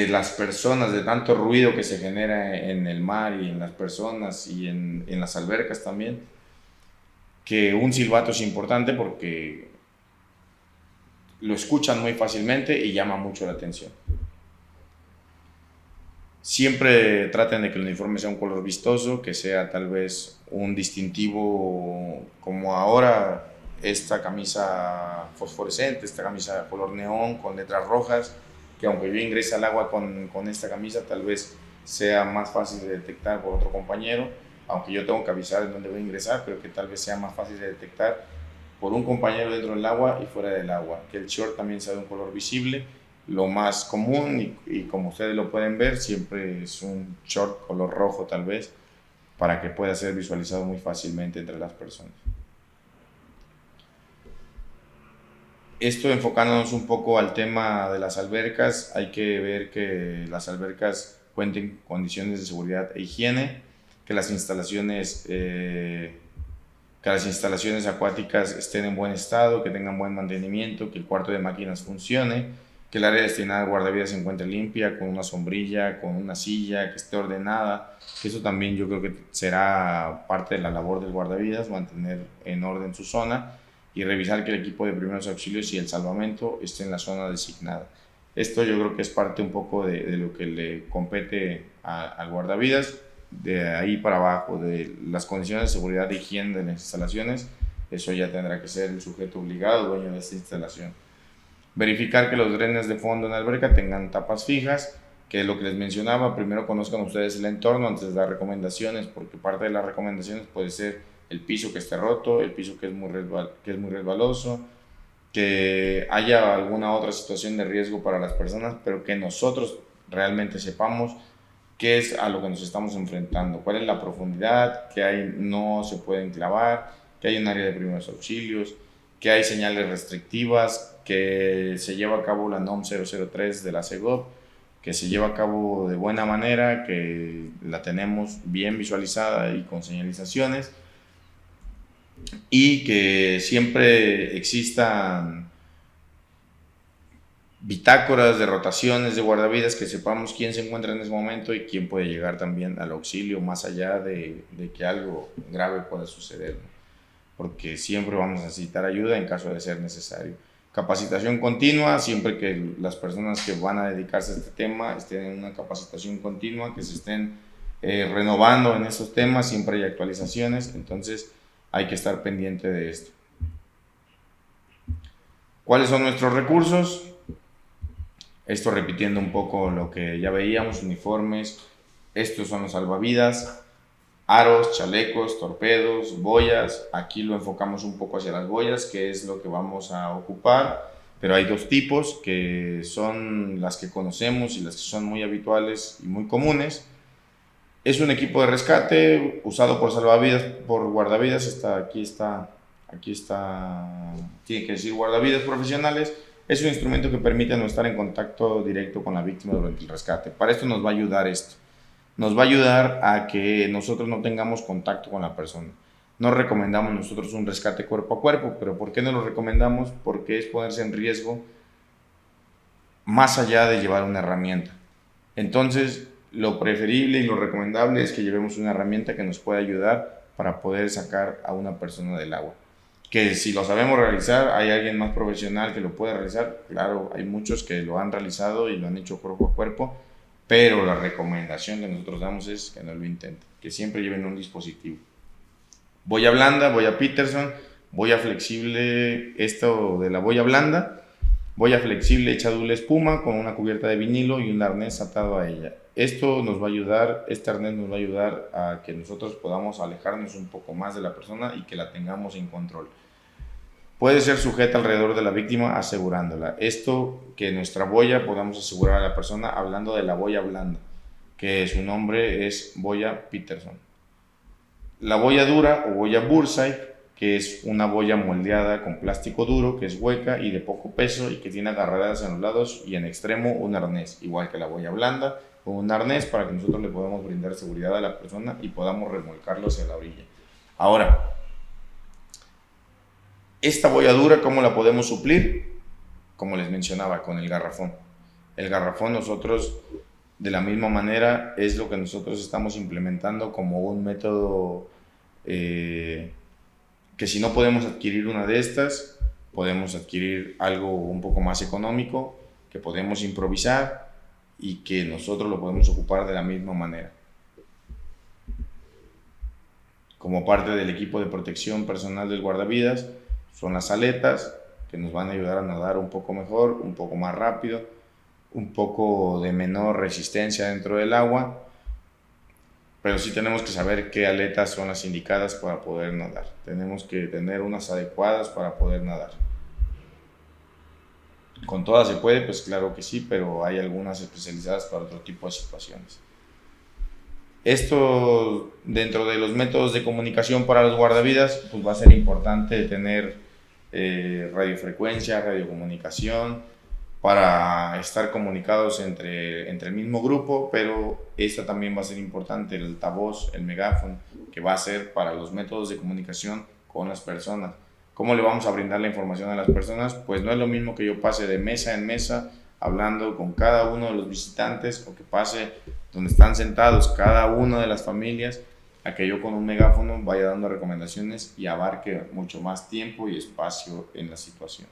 las personas, de tanto ruido que se genera en el mar y en las personas y en las albercas también, que un silbato es importante porque lo escuchan muy fácilmente y llama mucho la atención. Siempre traten de que el uniforme sea un color vistoso, que sea tal vez un distintivo como ahora esta camisa fosforescente, esta camisa de color neón con letras rojas, que aunque yo ingrese al agua con esta camisa tal vez sea más fácil de detectar por otro compañero, aunque yo tengo que avisar en dónde voy a ingresar, pero que tal vez sea más fácil de detectar por un compañero dentro del agua y fuera del agua, que el short también sea de un color visible. Lo más común y como ustedes lo pueden ver siempre es un short color rojo tal vez, para que pueda ser visualizado muy fácilmente entre las personas. Esto enfocándonos un poco al tema de las albercas, hay que ver que las albercas cuenten con condiciones de seguridad e higiene, que las instalaciones acuáticas estén en buen estado, que tengan buen mantenimiento, que el cuarto de máquinas funcione, que el área destinada al guardavidas se encuentre limpia, con una sombrilla, con una silla, que esté ordenada, que eso también yo creo que será parte de la labor del guardavidas, mantener en orden su zona y revisar que el equipo de primeros auxilios y el salvamento esté en la zona designada. Esto yo creo que es parte un poco de lo que le compete al guardavidas. De ahí para abajo, de las condiciones de seguridad e higiene de las instalaciones, eso ya tendrá que ser el sujeto obligado, dueño de esta instalación. Verificar que los drenes de fondo en la alberca tengan tapas fijas, que es lo que les mencionaba. Primero conozcan ustedes el entorno antes de dar recomendaciones, porque parte de las recomendaciones puede ser el piso que esté roto, el piso que es muy resbaloso, que haya alguna otra situación de riesgo para las personas, pero que nosotros realmente sepamos qué es a lo que nos estamos enfrentando, cuál es la profundidad, que hay no se pueden clavar, que hay un área de primeros auxilios, que hay señales restrictivas, que se lleva a cabo la NOM 003 de la CEGOP, que se lleva a cabo de buena manera, que la tenemos bien visualizada y con señalizaciones, y que siempre existan bitácoras de rotaciones de guardavidas, que sepamos quién se encuentra en ese momento y quién puede llegar también al auxilio más allá de que algo grave pueda suceder, ¿no? Porque siempre vamos a necesitar ayuda en caso de ser necesario. Capacitación continua, siempre que las personas que van a dedicarse a este tema estén en una capacitación continua, que se estén renovando en estos temas, siempre hay actualizaciones, entonces hay que estar pendiente de esto. ¿Cuáles son nuestros recursos? Esto repitiendo un poco lo que ya veíamos: uniformes, estos son los salvavidas, aros, chalecos, torpedos, boyas. Aquí lo enfocamos un poco hacia las boyas, que es lo que vamos a ocupar, pero hay dos tipos, que son las que conocemos y las que son muy habituales y muy comunes. Es un equipo de rescate usado por salvavidas, por guardavidas. Aquí está, tiene que decir guardavidas profesionales. Es un instrumento que permite no estar en contacto directo con la víctima durante el rescate. Para esto nos va a ayudar esto. Nos va a ayudar a que nosotros no tengamos contacto con la persona. No recomendamos nosotros un rescate cuerpo a cuerpo, pero ¿por qué no lo recomendamos? Porque es ponerse en riesgo más allá de llevar una herramienta. Entonces, lo preferible y lo recomendable es que llevemos una herramienta que nos pueda ayudar para poder sacar a una persona del agua. Que si lo sabemos realizar, hay alguien más profesional que lo pueda realizar. Claro, hay muchos que lo han realizado y lo han hecho cuerpo a cuerpo, pero la recomendación que nosotros damos es que no lo intenten, que siempre lleven un dispositivo. Boya blanda, boya Peterson, boya flexible. Esto de la boya blanda, boya flexible hecha doble espuma con una cubierta de vinilo y un arnés atado a ella. Esto nos va a ayudar, este arnés nos va a ayudar a que nosotros podamos alejarnos un poco más de la persona y que la tengamos en control. Puede ser sujeta alrededor de la víctima asegurándola. Esto, que nuestra boya podamos asegurar a la persona, hablando de la boya blanda, que su nombre es boya Peterson. La boya dura o boya Bursite, que es una boya moldeada con plástico duro, que es hueca y de poco peso y que tiene agarradas en los lados y en extremo un arnés, igual que la boya blanda, con un arnés para que nosotros le podamos brindar seguridad a la persona y podamos remolcarlo hacia la orilla. Ahora, esta boya dura, ¿cómo la podemos suplir? Como les mencionaba, con el garrafón. El garrafón nosotros, de la misma manera, es lo que nosotros estamos implementando como un método que si no podemos adquirir una de estas, podemos adquirir algo un poco más económico, que podemos improvisar y que nosotros lo podemos ocupar de la misma manera. como parte del equipo de protección personal del guardavidas, son las aletas, que nos van a ayudar a nadar un poco mejor, un poco más rápido, un poco de menor resistencia dentro del agua, pero sí tenemos que saber qué aletas son las indicadas para poder nadar. Tenemos que tener unas adecuadas para poder nadar. Con todas se puede, pues claro que sí, pero hay algunas especializadas para otro tipo de situaciones. Esto, dentro de los métodos de comunicación para los guardavidas, pues va a ser importante tener radiofrecuencia, radiocomunicación, para estar comunicados entre el mismo grupo, pero esta también va a ser importante, el altavoz, el megáfono, que va a ser para los métodos de comunicación con las personas. ¿Cómo le vamos a brindar la información a las personas? Pues no es lo mismo que yo pase de mesa en mesa hablando con cada uno de los visitantes, o que pase donde están sentados cada una de las familias, a que yo con un megáfono vaya dando recomendaciones y abarque mucho más tiempo y espacio en la situación.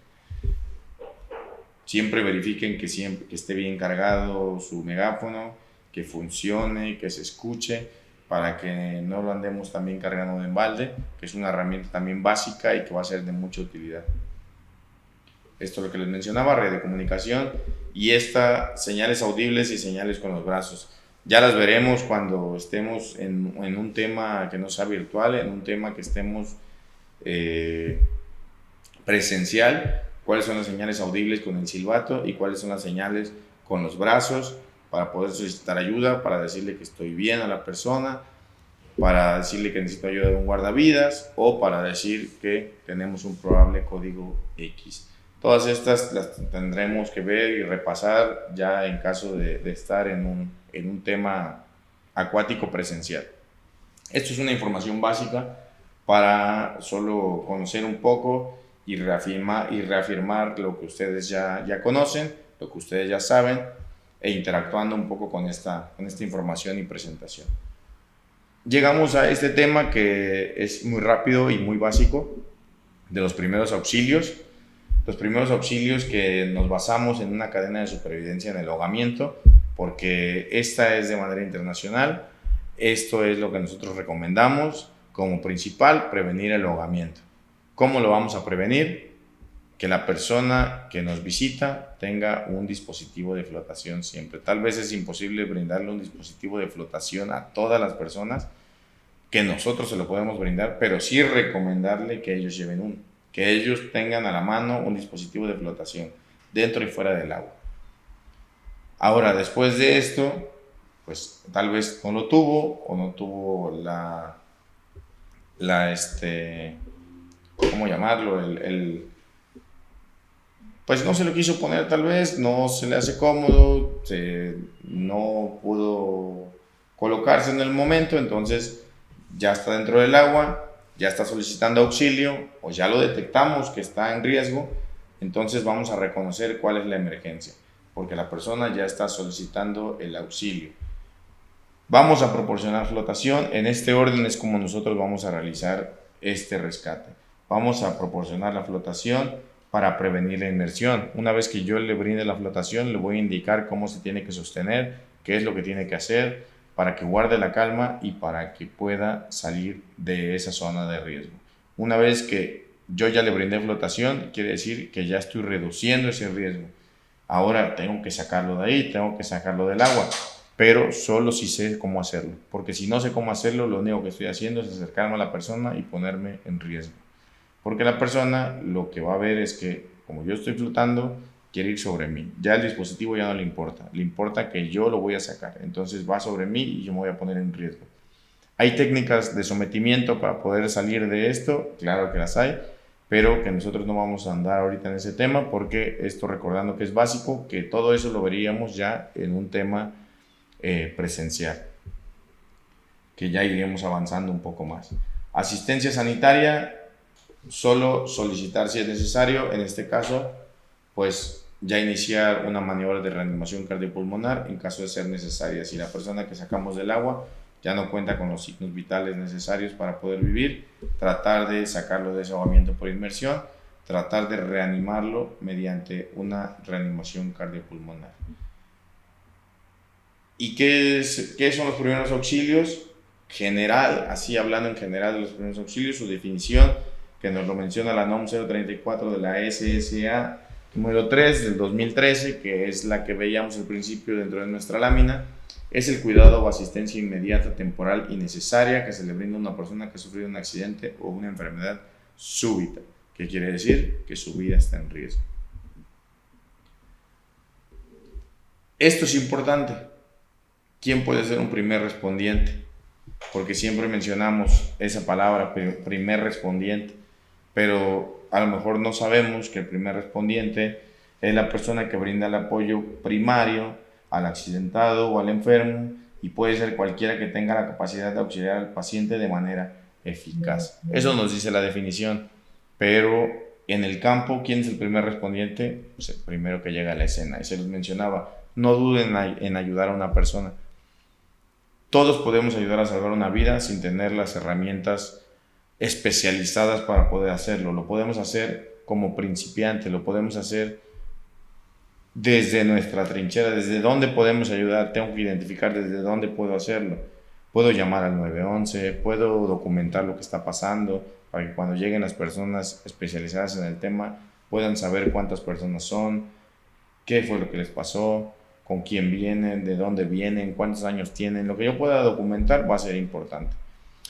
Siempre verifiquen que esté bien cargado su megáfono, que funcione, que se escuche, para que no lo andemos también cargando de embalde, que es una herramienta también básica y que va a ser de mucha utilidad. Esto es lo que les mencionaba, radiocomunicación, y estas señales audibles y señales con los brazos. Ya las veremos cuando estemos en un tema que no sea virtual, en un tema que estemos presencial, cuáles son las señales audibles con el silbato y cuáles son las señales con los brazos, para poder solicitar ayuda, para decirle que estoy bien a la persona, para decirle que necesito ayuda de un guardavidas, o para decir que tenemos un probable código X. Todas estas las tendremos que ver y repasar ya en caso de estar en un tema acuático presencial. Esto es una información básica para solo conocer un poco y reafirmar lo que ustedes ya conocen, lo que ustedes ya saben, e interactuando un poco con esta información y presentación. Llegamos a este tema que es muy rápido y muy básico, de los primeros auxilios. Los primeros auxilios, que nos basamos en una cadena de supervivencia en el ahogamiento, porque esta es de manera internacional. Esto es lo que nosotros recomendamos como principal: prevenir el ahogamiento. ¿Cómo lo vamos a prevenir? Que la persona que nos visita tenga un dispositivo de flotación siempre. Tal vez es imposible brindarle un dispositivo de flotación a todas las personas, que nosotros se lo podemos brindar, pero sí recomendarle que ellos lleven uno, que ellos tengan a la mano un dispositivo de flotación dentro y fuera del agua. Ahora, después de esto, pues tal vez no lo tuvo, o no tuvo ¿cómo llamarlo? Pues no se lo quiso poner, tal vez, no se le hace cómodo, no pudo colocarse en el momento, entonces ya está dentro del agua, ya está solicitando auxilio, o ya lo detectamos que está en riesgo, entonces vamos a reconocer cuál es la emergencia, porque la persona ya está solicitando el auxilio. Vamos a proporcionar flotación. En este orden es como nosotros vamos a realizar este rescate. Vamos a proporcionar la flotación para prevenir la inmersión. Una vez que yo le brinde la flotación, le voy a indicar cómo se tiene que sostener, qué es lo que tiene que hacer para que guarde la calma y para que pueda salir de esa zona de riesgo. Una vez que yo ya le brindé flotación, quiere decir que ya estoy reduciendo ese riesgo. Ahora tengo que sacarlo de ahí, tengo que sacarlo del agua, pero solo si sé cómo hacerlo, porque si no sé cómo hacerlo, lo único que estoy haciendo es acercarme a la persona y ponerme en riesgo, porque la persona lo que va a ver es que, como yo estoy flotando, quiere ir sobre mí. Ya el dispositivo ya no le importa que yo lo voy a sacar, entonces va sobre mí y yo me voy a poner en riesgo. ¿Hay técnicas de sometimiento para poder salir de esto? Claro que las hay, pero que nosotros no vamos a andar ahorita en ese tema, porque esto, recordando que es básico, que todo eso lo veríamos ya en un tema presencial, que ya iremos avanzando un poco más. Asistencia sanitaria, solo solicitar si es necesario. En este caso, pues ya iniciar una maniobra de reanimación cardiopulmonar en caso de ser necesaria. Si la persona que sacamos del agua ya no cuenta con los signos vitales necesarios para poder vivir, tratar de sacarlo de ese ahogamiento por inmersión, tratar de reanimarlo mediante una reanimación cardiopulmonar. ¿Y qué son los primeros auxilios? general, así hablando en general de los primeros auxilios, su definición, que nos lo menciona la NOM 034 de la SSA número 3 del 2013, que es la que veíamos al principio dentro de nuestra lámina, es el cuidado o asistencia inmediata, temporal y necesaria que se le brinda a una persona que ha sufrido un accidente o una enfermedad súbita. ¿Qué quiere decir? Que su vida está en riesgo. Esto es importante. ¿Quién puede ser un primer respondiente? Porque siempre mencionamos esa palabra, primer respondiente, pero a lo mejor no sabemos que el primer respondiente es la persona que brinda el apoyo primario al accidentado o al enfermo, y puede ser cualquiera que tenga la capacidad de auxiliar al paciente de manera eficaz. Eso nos dice la definición, pero en el campo, ¿quién es el primer respondiente? Pues el primero que llega a la escena, y se los mencionaba, no duden en ayudar a una persona. Todos podemos ayudar a salvar una vida sin tener las herramientas especializadas para poder hacerlo. Lo podemos hacer como principiante, lo podemos hacer desde nuestra trinchera, desde dónde podemos ayudar. Tengo que identificar desde dónde puedo hacerlo. Puedo llamar al 911, puedo documentar lo que está pasando para que cuando lleguen las personas especializadas en el tema puedan saber cuántas personas son, qué fue lo que les pasó, con quién vienen, de dónde vienen, cuántos años tienen. Lo que yo pueda documentar va a ser importante.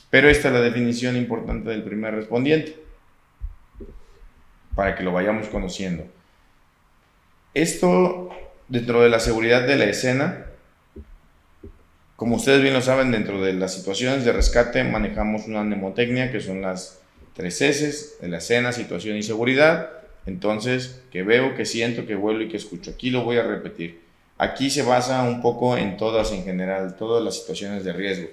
Pero esta es la definición importante del primer respondiente, para que lo vayamos conociendo. Esto, dentro de la seguridad de la escena, como ustedes bien lo saben, dentro de las situaciones de rescate manejamos una mnemotecnia, que son las 3 S de la escena, situación y seguridad. Entonces, que veo, que siento, que vuelo y que escucho. Aquí lo voy a repetir. Aquí se basa un poco en todas en general, todas las situaciones de riesgo.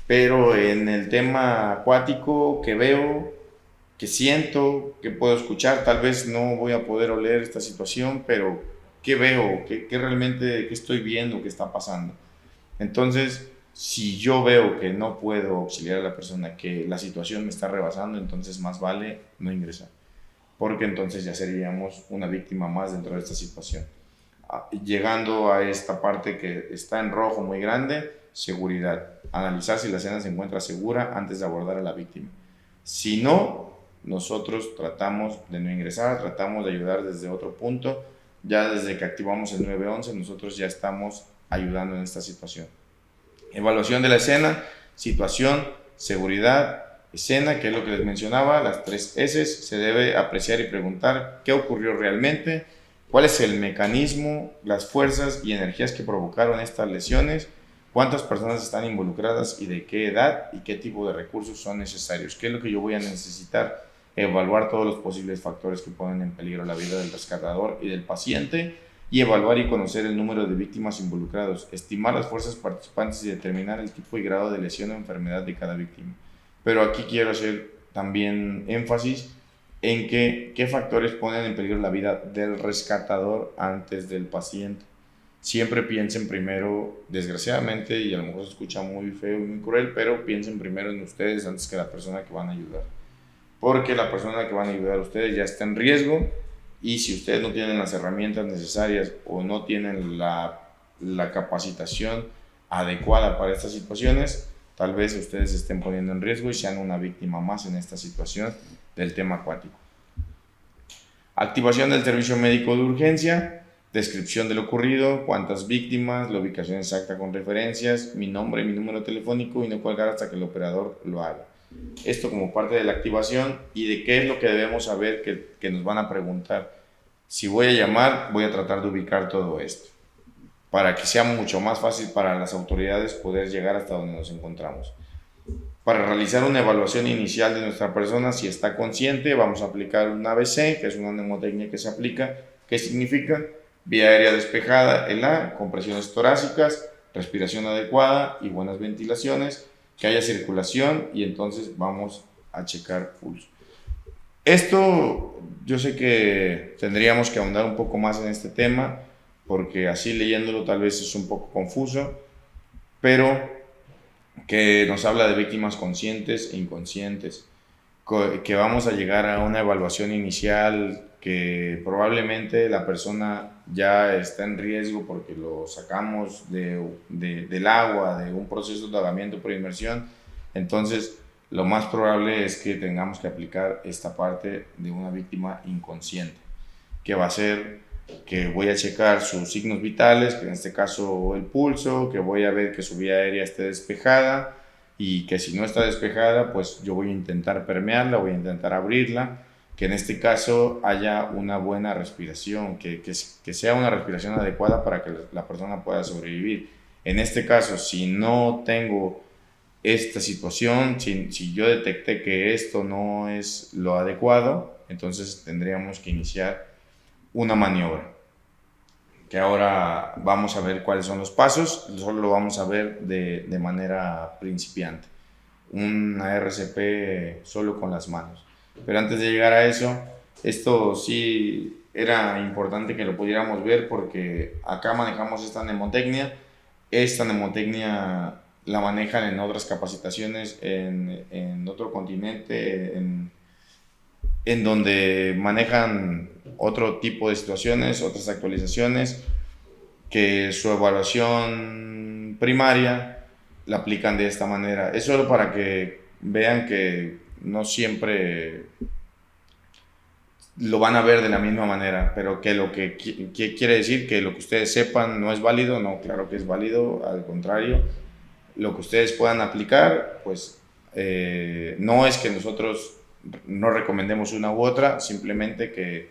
Pero en el tema acuático, que veo, que siento, que puedo escuchar, tal vez no voy a poder oler esta situación, pero ¿qué veo? ¿Qué realmente qué estoy viendo? ¿Qué está pasando? Entonces, si yo veo que no puedo auxiliar a la persona, que la situación me está rebasando, entonces más vale no ingresar, porque entonces ya seríamos una víctima más dentro de esta situación. Llegando a esta parte que está en rojo muy grande, seguridad. Analizar si la escena se encuentra segura antes de abordar a la víctima. Si no, nosotros tratamos de no ingresar, tratamos de ayudar desde otro punto. Ya desde que activamos el 911, nosotros ya estamos ayudando en esta situación. Evaluación de la escena, situación, seguridad, escena, que es lo que les mencionaba, las 3 S. Se debe apreciar y preguntar qué ocurrió realmente, cuál es el mecanismo, las fuerzas y energías que provocaron estas lesiones, cuántas personas están involucradas y de qué edad y qué tipo de recursos son necesarios, qué es lo que yo voy a necesitar, evaluar todos los posibles factores que ponen en peligro la vida del rescatador y del paciente, y evaluar y conocer el número de víctimas involucrados, estimar las fuerzas participantes y determinar el tipo y grado de lesión o enfermedad de cada víctima. Pero aquí quiero hacer también énfasis en qué factores ponen en peligro la vida del rescatador antes del paciente. Siempre piensen primero, desgraciadamente, y a lo mejor se escucha muy feo y muy cruel, pero piensen primero en ustedes antes que la persona que van a ayudar. Porque la persona que van a ayudar a ustedes ya está en riesgo, y si ustedes no tienen las herramientas necesarias o no tienen la capacitación adecuada para estas situaciones, tal vez ustedes se estén poniendo en riesgo y sean una víctima más en esta situación del tema acuático. Activación del servicio médico de urgencia, descripción de lo ocurrido, cuántas víctimas, la ubicación exacta con referencias, mi nombre y mi número telefónico, y no colgar hasta que el operador lo haga. Esto como parte de la activación. Y de qué es lo que debemos saber, que nos van a preguntar. Si voy a llamar, voy a tratar de ubicar todo esto, para que sea mucho más fácil para las autoridades poder llegar hasta donde nos encontramos. Para realizar una evaluación inicial de nuestra persona, si está consciente, vamos a aplicar un ABC, que es una mnemotecnia que se aplica. ¿Qué significa? Vía aérea despejada, el A, compresiones torácicas, respiración adecuada y buenas ventilaciones, que haya circulación, y entonces vamos a checar pulso. Esto yo sé que tendríamos que ahondar un poco más en este tema, porque así leyéndolo tal vez es un poco confuso, pero que nos habla de víctimas conscientes e inconscientes, que vamos a llegar a una evaluación inicial, que probablemente la persona ya está en riesgo porque lo sacamos del agua, de un proceso de ahogamiento por inmersión, Entonces, lo más probable es que tengamos que aplicar esta parte de una víctima inconsciente, que va a ser que voy a checar sus signos vitales, que en este caso el pulso, que voy a ver que su vía aérea esté despejada y que si no está despejada, pues yo voy a intentar permearla, voy a intentar abrirla, que en este caso haya una buena respiración, que sea una respiración adecuada para que la persona pueda sobrevivir. En este caso, si no tengo esta situación, si yo detecté que esto no es lo adecuado, entonces tendríamos que iniciar una maniobra, que ahora vamos a ver cuáles son los pasos, solo lo vamos a ver de manera principiante, una RCP solo con las manos. Pero antes de llegar a eso, esto sí era importante que lo pudiéramos ver porque acá manejamos esta mnemotecnia la manejan en otras capacitaciones en otro continente, en donde manejan otro tipo de situaciones, otras actualizaciones, que su evaluación primaria la aplican de esta manera. Es solo para que vean que no siempre lo van a ver de la misma manera, pero que lo que quiere decir que lo que ustedes sepan no es válido, no, claro que es válido, al contrario, lo que ustedes puedan aplicar, pues no es que nosotros no recomendemos una u otra, simplemente que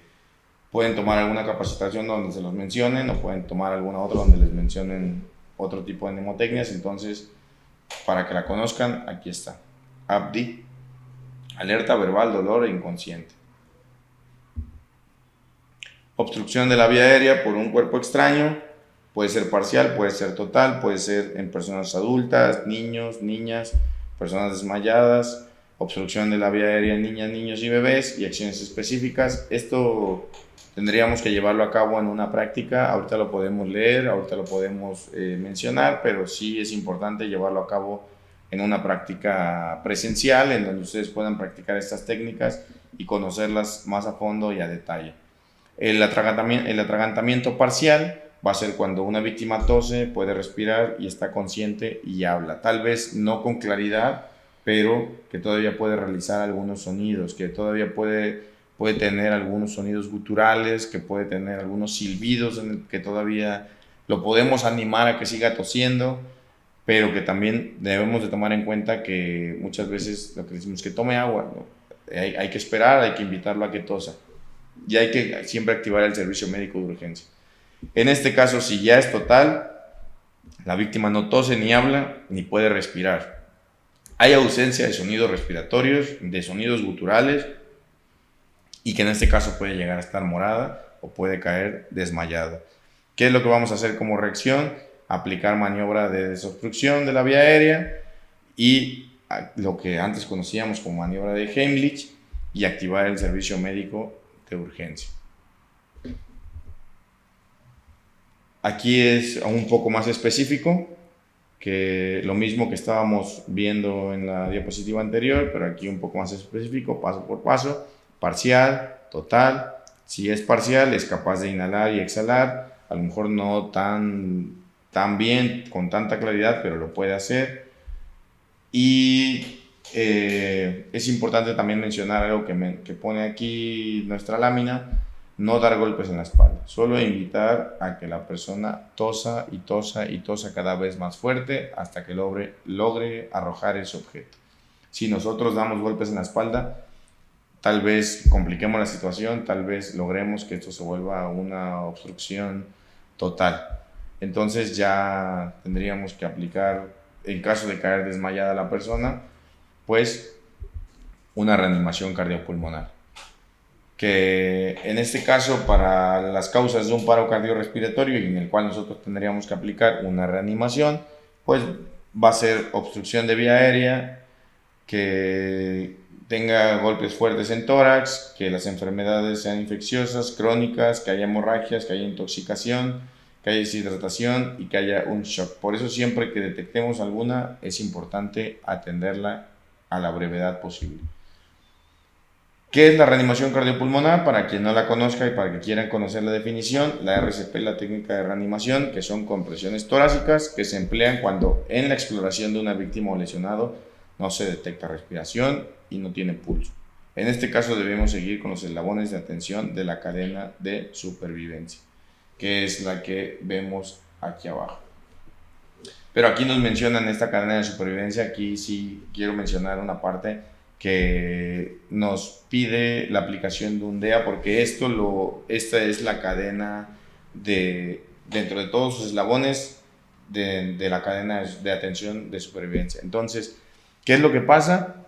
pueden tomar alguna capacitación donde se los mencionen o pueden tomar alguna otra donde les mencionen otro tipo de mnemotecnias. Entonces, para que la conozcan, aquí está. ABDI, alerta verbal, dolor e inconsciente. Obstrucción de la vía aérea por un cuerpo extraño, puede ser parcial, puede ser total, puede ser en personas adultas, niños, niñas, personas desmayadas, obstrucción de la vía aérea en niñas, niños y bebés y acciones específicas. Esto tendríamos que llevarlo a cabo en una práctica, ahorita lo podemos leer, ahorita lo podemos mencionar, pero sí es importante llevarlo a cabo en una práctica presencial, en donde ustedes puedan practicar estas técnicas y conocerlas más a fondo y a detalle. El atragantamiento parcial va a ser cuando una víctima tose, puede respirar y está consciente y habla. Tal vez no con claridad, pero que todavía puede realizar algunos sonidos, que todavía puede tener algunos sonidos guturales, que puede tener algunos silbidos, que todavía lo podemos animar a que siga tosiendo, pero que también debemos de tomar en cuenta que muchas veces lo que decimos que tome agua, ¿no? Hay que esperar, hay que invitarlo a que tosa. Y hay que siempre activar el servicio médico de urgencia. En este caso, si ya es total, la víctima no tose ni habla ni puede respirar. Hay ausencia de sonidos respiratorios, de sonidos guturales, y que en este caso puede llegar a estar morada o puede caer desmayada. ¿Qué es lo que vamos a hacer como reacción? Aplicar maniobra de desobstrucción de la vía aérea y lo que antes conocíamos como maniobra de Heimlich y activar el servicio médico de urgencia. Aquí es un poco más específico que lo mismo que estábamos viendo en la diapositiva anterior, pero aquí un poco más específico, paso por paso, parcial, total. Si es parcial, es capaz de inhalar y exhalar, a lo mejor no tan bien, con tanta claridad, pero lo puede hacer. Y es importante también mencionar algo que pone aquí nuestra lámina: no dar golpes en la espalda, solo invitar a que la persona tosa y tosa y tosa cada vez más fuerte hasta que logre arrojar ese objeto. Si nosotros damos golpes en la espalda, tal vez compliquemos la situación, tal vez logremos que esto se vuelva una obstrucción total. Entonces ya tendríamos que aplicar, en caso de caer desmayada la persona, pues una reanimación cardiopulmonar, que en este caso, para las causas de un paro cardiorrespiratorio y en el cual nosotros tendríamos que aplicar una reanimación, pues va a ser obstrucción de vía aérea, que tenga golpes fuertes en tórax, que las enfermedades sean infecciosas, crónicas, que haya hemorragias, que haya intoxicación, que haya deshidratación y que haya un shock. Por eso siempre que detectemos alguna es importante atenderla a la brevedad posible. ¿Qué es la reanimación cardiopulmonar? Para quien no la conozca y para que quieran conocer la definición, la RCP es la técnica de reanimación, que son compresiones torácicas que se emplean cuando en la exploración de una víctima o lesionado no se detecta respiración y no tiene pulso. En este caso debemos seguir con los eslabones de atención de la cadena de supervivencia, que es la que vemos aquí abajo. Pero aquí nos mencionan esta cadena de supervivencia, aquí sí quiero mencionar una parte que nos pide la aplicación de un DEA, porque esta es la cadena dentro de todos sus eslabones de la cadena de atención de supervivencia. Entonces, ¿qué es lo que pasa?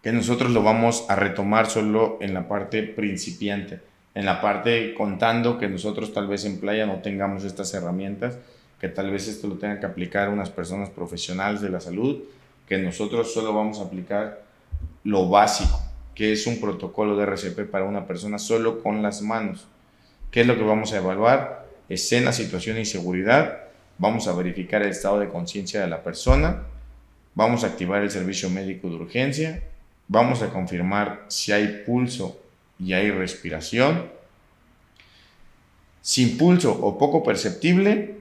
Que nosotros lo vamos a retomar solo en la parte principiante, en la parte contando que nosotros tal vez en playa no tengamos estas herramientas, que tal vez esto lo tengan que aplicar unas personas profesionales de la salud, que nosotros solo vamos a aplicar lo básico, que es un protocolo de RCP para una persona solo con las manos. ¿Qué es lo que vamos a evaluar? Escena, situación y seguridad. Vamos a verificar el estado de conciencia de la persona. Vamos a activar el servicio médico de urgencia. Vamos a confirmar si hay pulso y hay respiración. Sin pulso o poco perceptible,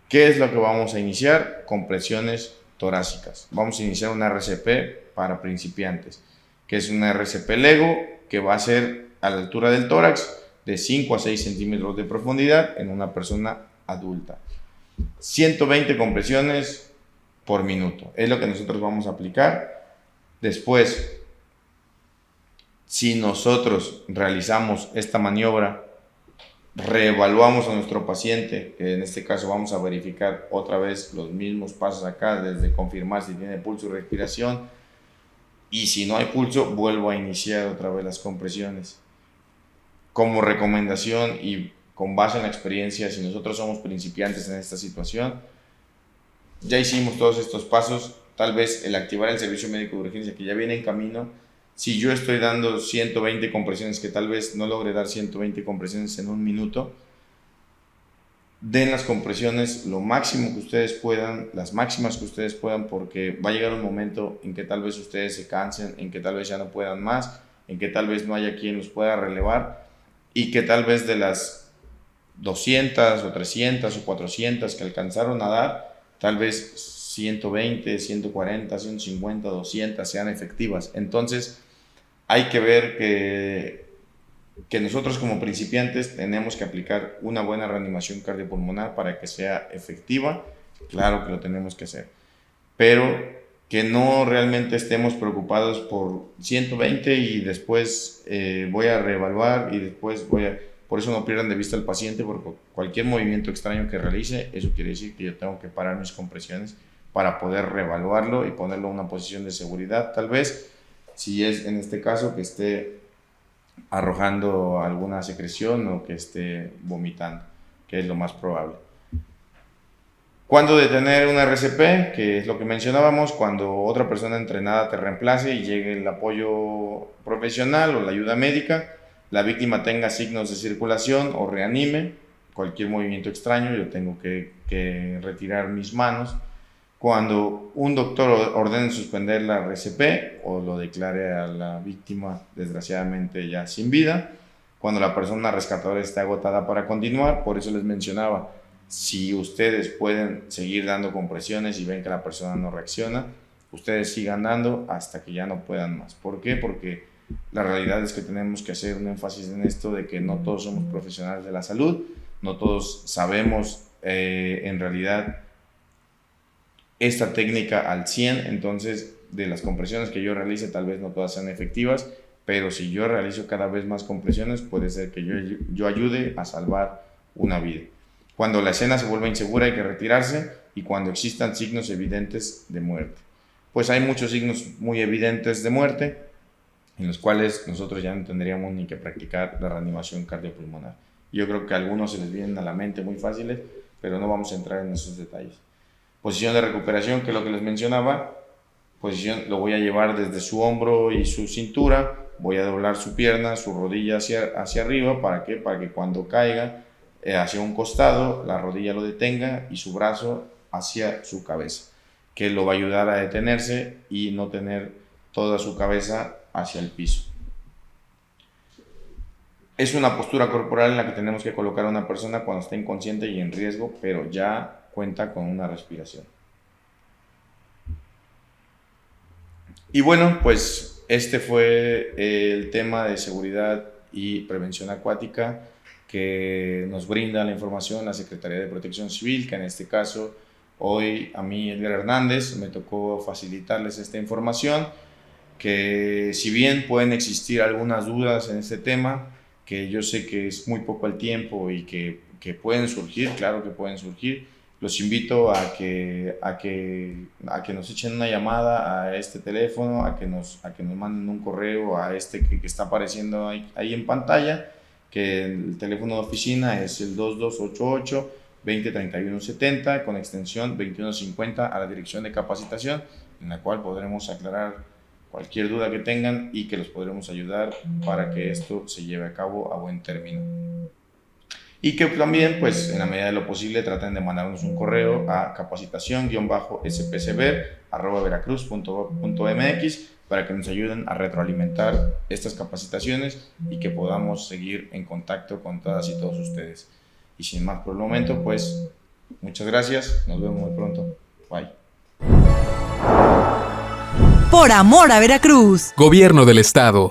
¿qué es lo que vamos a iniciar? Compresiones torácicas. Vamos a iniciar una RCP para principiantes, que es una RCP Lego, que va a ser a la altura del tórax, de 5 a 6 centímetros de profundidad en una persona adulta. 120 compresiones por minuto. Es lo que nosotros vamos a aplicar. Después, si nosotros realizamos esta maniobra, reevaluamos a nuestro paciente, que en este caso vamos a verificar otra vez los mismos pasos acá, desde confirmar si tiene pulso y respiración, y si no hay pulso, vuelvo a iniciar otra vez las compresiones. Como recomendación y con base en la experiencia, si nosotros somos principiantes en esta situación, ya hicimos todos estos pasos, tal vez el activar el servicio médico de urgencia que ya viene en camino, si yo estoy dando 120 compresiones, que tal vez no logre dar 120 compresiones en un minuto, den las compresiones lo máximo que ustedes puedan, las máximas que ustedes puedan, porque va a llegar un momento en que tal vez ustedes se cansen, en que tal vez ya no puedan más, en que tal vez no haya quien los pueda relevar, y que tal vez de las 200 o 300 o 400 que alcanzaron a dar, tal vez 120, 140, 150, 200 sean efectivas. Entonces hay que ver que nosotros como principiantes tenemos que aplicar una buena reanimación cardiopulmonar para que sea efectiva. Claro que lo tenemos que hacer, pero que no realmente estemos preocupados por 120 y después voy a reevaluar y después por eso no pierdan de vista al paciente, porque cualquier movimiento extraño que realice, eso quiere decir que yo tengo que parar mis compresiones para poder reevaluarlo y ponerlo en una posición de seguridad, tal vez, si es en este caso que esté arrojando alguna secreción o que esté vomitando, que es lo más probable. ¿Cuándo detener una RCP? Que es lo que mencionábamos, cuando otra persona entrenada te reemplace y llegue el apoyo profesional o la ayuda médica, la víctima tenga signos de circulación o reanime, cualquier movimiento extraño, yo tengo que retirar mis manos. Cuando un doctor ordene suspender la RCP o lo declare a la víctima desgraciadamente ya sin vida, cuando la persona rescatadora está agotada para continuar, por eso les mencionaba, si ustedes pueden seguir dando compresiones y ven que la persona no reacciona, ustedes sigan dando hasta que ya no puedan más. ¿Por qué? Porque la realidad es que tenemos que hacer un énfasis en esto de que no todos somos profesionales de la salud, no todos sabemos en realidad esta técnica al 100, entonces de las compresiones que yo realice tal vez no todas sean efectivas, pero si yo realizo cada vez más compresiones puede ser que yo ayude a salvar una vida. Cuando la escena se vuelva insegura hay que retirarse y cuando existan signos evidentes de muerte. Pues hay muchos signos muy evidentes de muerte en los cuales nosotros ya no tendríamos ni que practicar la reanimación cardiopulmonar. Yo creo que a algunos se les vienen a la mente muy fáciles, pero no vamos a entrar en esos detalles. Posición de recuperación, que es lo que les mencionaba, posición lo voy a llevar desde su hombro y su cintura, voy a doblar su pierna, su rodilla hacia arriba, ¿para qué? Para que cuando caiga hacia un costado, la rodilla lo detenga y su brazo hacia su cabeza, que lo va a ayudar a detenerse y no tener toda su cabeza hacia el piso. Es una postura corporal en la que tenemos que colocar a una persona cuando está inconsciente y en riesgo, pero ya cuenta con una respiración. Y bueno, pues este fue el tema de seguridad y prevención acuática que nos brinda la información la Secretaría de Protección Civil, que en este caso hoy a mí, Edgar Hernández, me tocó facilitarles esta información, que si bien pueden existir algunas dudas en este tema, que yo sé que es muy poco el tiempo y que pueden surgir, claro que pueden surgir, los invito a que nos echen una llamada a este teléfono, a que nos manden un correo a este que está apareciendo ahí en pantalla, que el teléfono de oficina es el 2288 203170 con extensión 2150 a la dirección de capacitación, en la cual podremos aclarar cualquier duda que tengan y que los podremos ayudar para que esto se lleve a cabo a buen término. Y que también, pues, en la medida de lo posible, traten de mandarnos un correo a capacitación-spcb@veracruz.gov.mx para que nos ayuden a retroalimentar estas capacitaciones y que podamos seguir en contacto con todas y todos ustedes. Y sin más por el momento, pues, muchas gracias. Nos vemos muy pronto. Bye. Por amor a Veracruz. Gobierno del Estado.